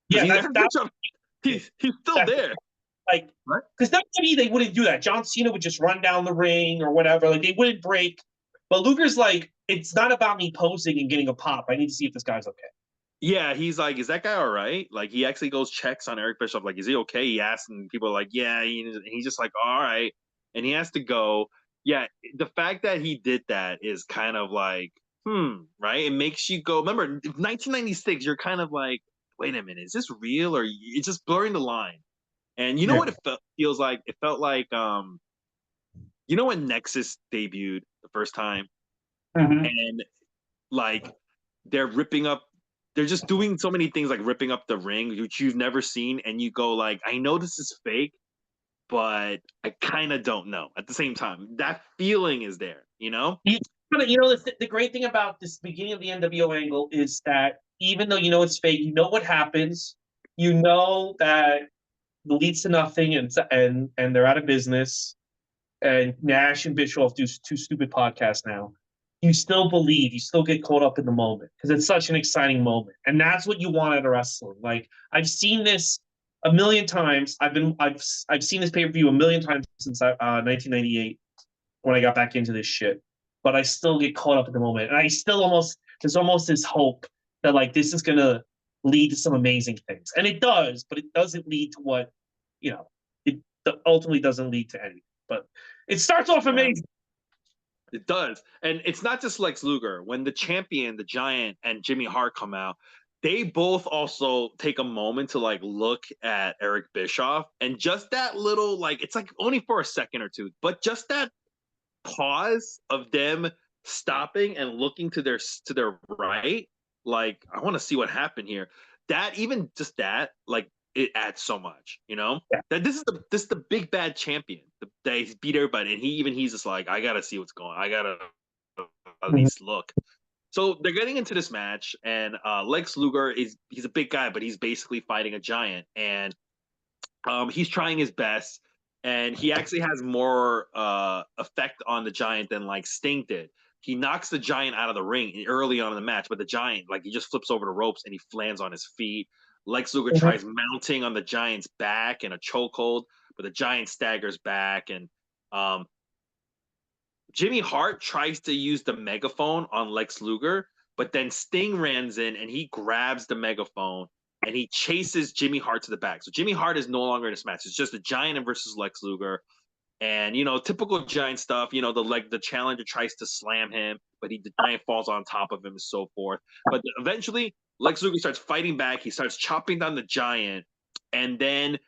because Yeah, Eric Bischoff, he's still that's there. like Right? because WWE they wouldn't do that. John Cena would just run down the ring or whatever. Like they wouldn't break. But Luger's like, it's not about me posing and getting a pop. I need to see if this guy's okay. Yeah, he's like, is that guy all right? Like, he actually goes checks on Eric Bischoff. Like, is he okay? He asks, and people are like, yeah. He's just like, all right, and he has to go. Yeah, the fact that he did that is kind of like, right? It makes you go. Remember, 1996. You're kind of like, wait a minute, is this real or it's just blurring the line? And you know Yeah. what feels like? It felt like, when Nexus debuted the first time, Mm-hmm. and like they're ripping up they're just doing so many things like ripping up the ring which you've never seen, and you go like, I know this is fake, but I kind of don't know at the same time. That feeling is there, You, the great thing about this beginning of the NWO angle is that even though you know it's fake, you know what happens. You know that it leads to nothing, and they're out of business. And Nash and Bischoff do two stupid podcasts now. You still believe, you still get caught up in the moment because it's such an exciting moment, and that's what you want out of wrestling. Like I've seen this a million times. I've seen this pay per view a million times since 1998 when I got back into this shit. But I still get caught up in the moment, and I still there's almost this hope that like this is gonna lead to some amazing things, and it does, but it doesn't lead to what you know. It ultimately doesn't lead to anything, but it starts off Yeah, amazing. it does. And it's not just Lex Luger. When the champion, the Giant, and Jimmy Hart come out, they both also take a moment to like look at Eric Bischoff, and just that little, like, it's like only for a second or two, but just that pause of them stopping and looking to their right, like, I want to see what happened here. That, even just that, like, it adds so much, Yeah. that this is the big bad champion that he's beat everybody, and he's just like, I gotta see what's going on. I gotta at Mhm. least look. So they're getting into this match, and Lex Luger he's a big guy, but he's basically fighting a giant, and he's trying his best, and he actually has more effect on the giant than like Sting did. He knocks the giant out of the ring early on in the match, but the giant, like, he just flips over the ropes and he lands on his feet. Lex Luger Mhm. tries mounting on the giant's back in a chokehold, but the giant staggers back, and um, Jimmy Hart tries to use the megaphone on Lex Luger, but then Sting runs in and he grabs the megaphone and he chases Jimmy Hart to the back. So Jimmy Hart is no longer in this match. It's just a Giant versus Lex Luger. And typical Giant stuff. The challenger tries to slam him, but the Giant falls on top of him and so forth. But eventually, Lex Luger starts fighting back. He starts chopping down the Giant, and then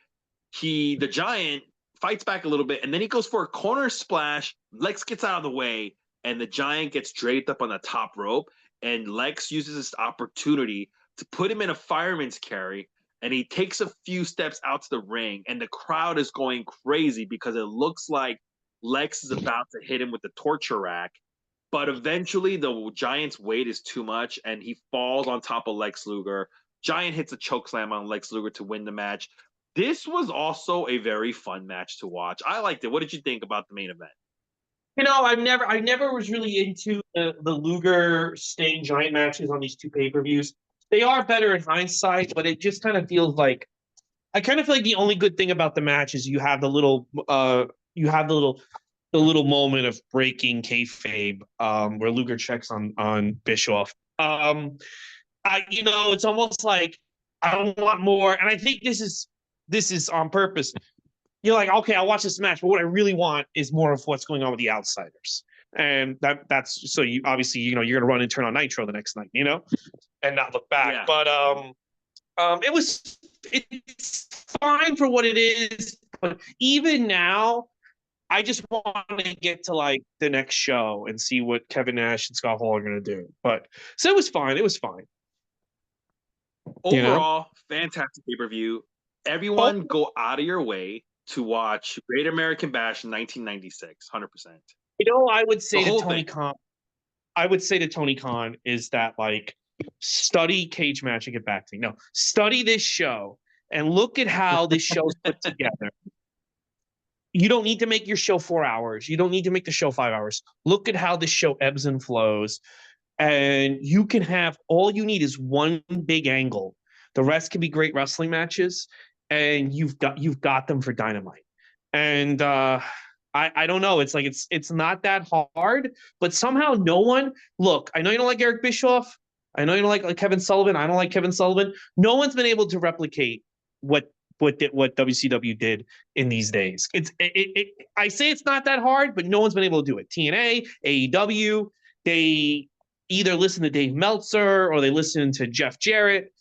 the Giant fights back a little bit, and then he goes for a corner splash. Lex gets out of the way, and the Giant gets draped up on the top rope. And Lex uses this opportunity to put him in a fireman's carry, and he takes a few steps out to the ring, and the crowd is going crazy because it looks like Lex is about to hit him with the torture rack. But eventually, the Giant's weight is too much, and he falls on top of Lex Luger. Giant hits a choke slam on Lex Luger to win the match. This was also a very fun match to watch. I liked it. What did you think about the main event? I never was really into the Luger Sting Giant matches on these two pay-per-views. They are better in hindsight, but it just kind of feels like I kind of feel like the only good thing about the match is you have the little moment of breaking kayfabe, where Luger checks on Bischoff. It's almost like I don't want more, and I think this is on purpose. You're like, okay, I'll watch this match, but what I really want is more of what's going on with the outsiders. And that's so you obviously, you're gonna run and turn on Nitro the next night, and not look back. Yeah. But it's fine for what it is. But even now, I just want to get to like the next show and see what Kevin Nash and Scott Hall are gonna do. But so it was fine. It was fine. You know? Overall, fantastic pay per view. Oh, Everyone go out of your way to watch Great American Bash 1996, 100%. I would The say to whole Tony thing. Khan, I would say to Tony Khan is that like study cage match and get back to me. No, study this show and look at how this show's put together. You don't need to make your show 4 hours. You don't need to make the show 5 hours. Look at how this show ebbs and flows. And you can have all you need is one big angle. The rest can be great wrestling matches, and you've got them for Dynamite. And I don't know. It's like it's not that hard, but somehow no one look. I know you don't like Eric Bischoff. I know you don't like Kevin Sullivan. I don't like Kevin Sullivan. No one's been able to replicate what WCW did in these days. I say it's not that hard, but no one's been able to do it. TNA, AEW, they either listen to Dave Meltzer or they listen to Jeff Jarrett.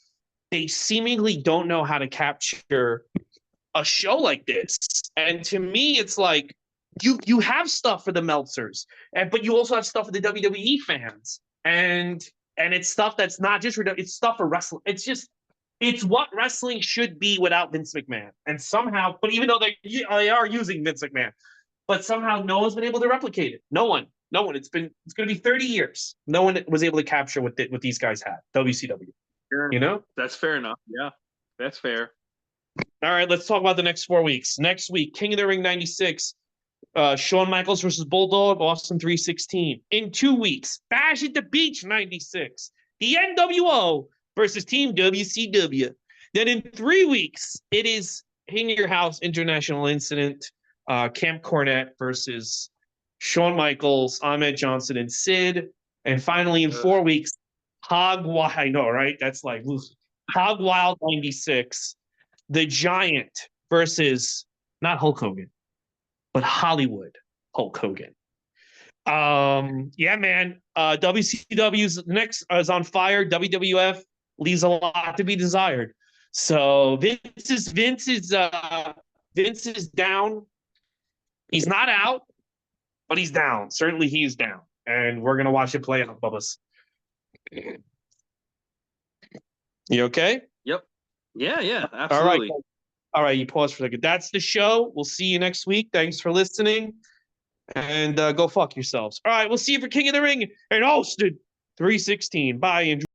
They seemingly don't know how to capture a show like this. And to me, it's like you have stuff for the Meltzers, but you also have stuff for the WWE fans, and it's stuff that's not just it's stuff for wrestling. It's what wrestling should be without Vince McMahon. And somehow, but even though they are using Vince McMahon, but somehow no one's been able to replicate it. No one. It's going to be 30 years. No one was able to capture what these guys had. WCW. Yeah, You know. that's fair enough. Yeah, that's fair. All right, let's talk about the next 4 weeks. Next week, King of the Ring 96. Shawn Michaels versus Bulldog, Austin 316. In 2 weeks, Bash at the Beach 96. The NWO versus Team WCW. Then in 3 weeks, it is In Your House International Incident, Camp Cornette versus Shawn Michaels, Ahmed Johnson, and Sid. And finally, in 4 weeks, Hog Wild. I know, right? That's like Hog Wild 96. The Giant versus not Hulk Hogan, but Hollywood Hulk Hogan. Yeah, man. WCW's next is on fire. WWF leaves a lot to be desired. So Vince is down. He's not out, but he's down. Certainly he's down. And we're gonna watch it play out, Bubba's. You okay? Yep. Yeah, All right. absolutely. All right, you pause for a second. That's the show. We'll see you next week. Thanks for listening. And go fuck yourselves. All right, we'll see you for King of the Ring and Austin 316. Bye, Andrew.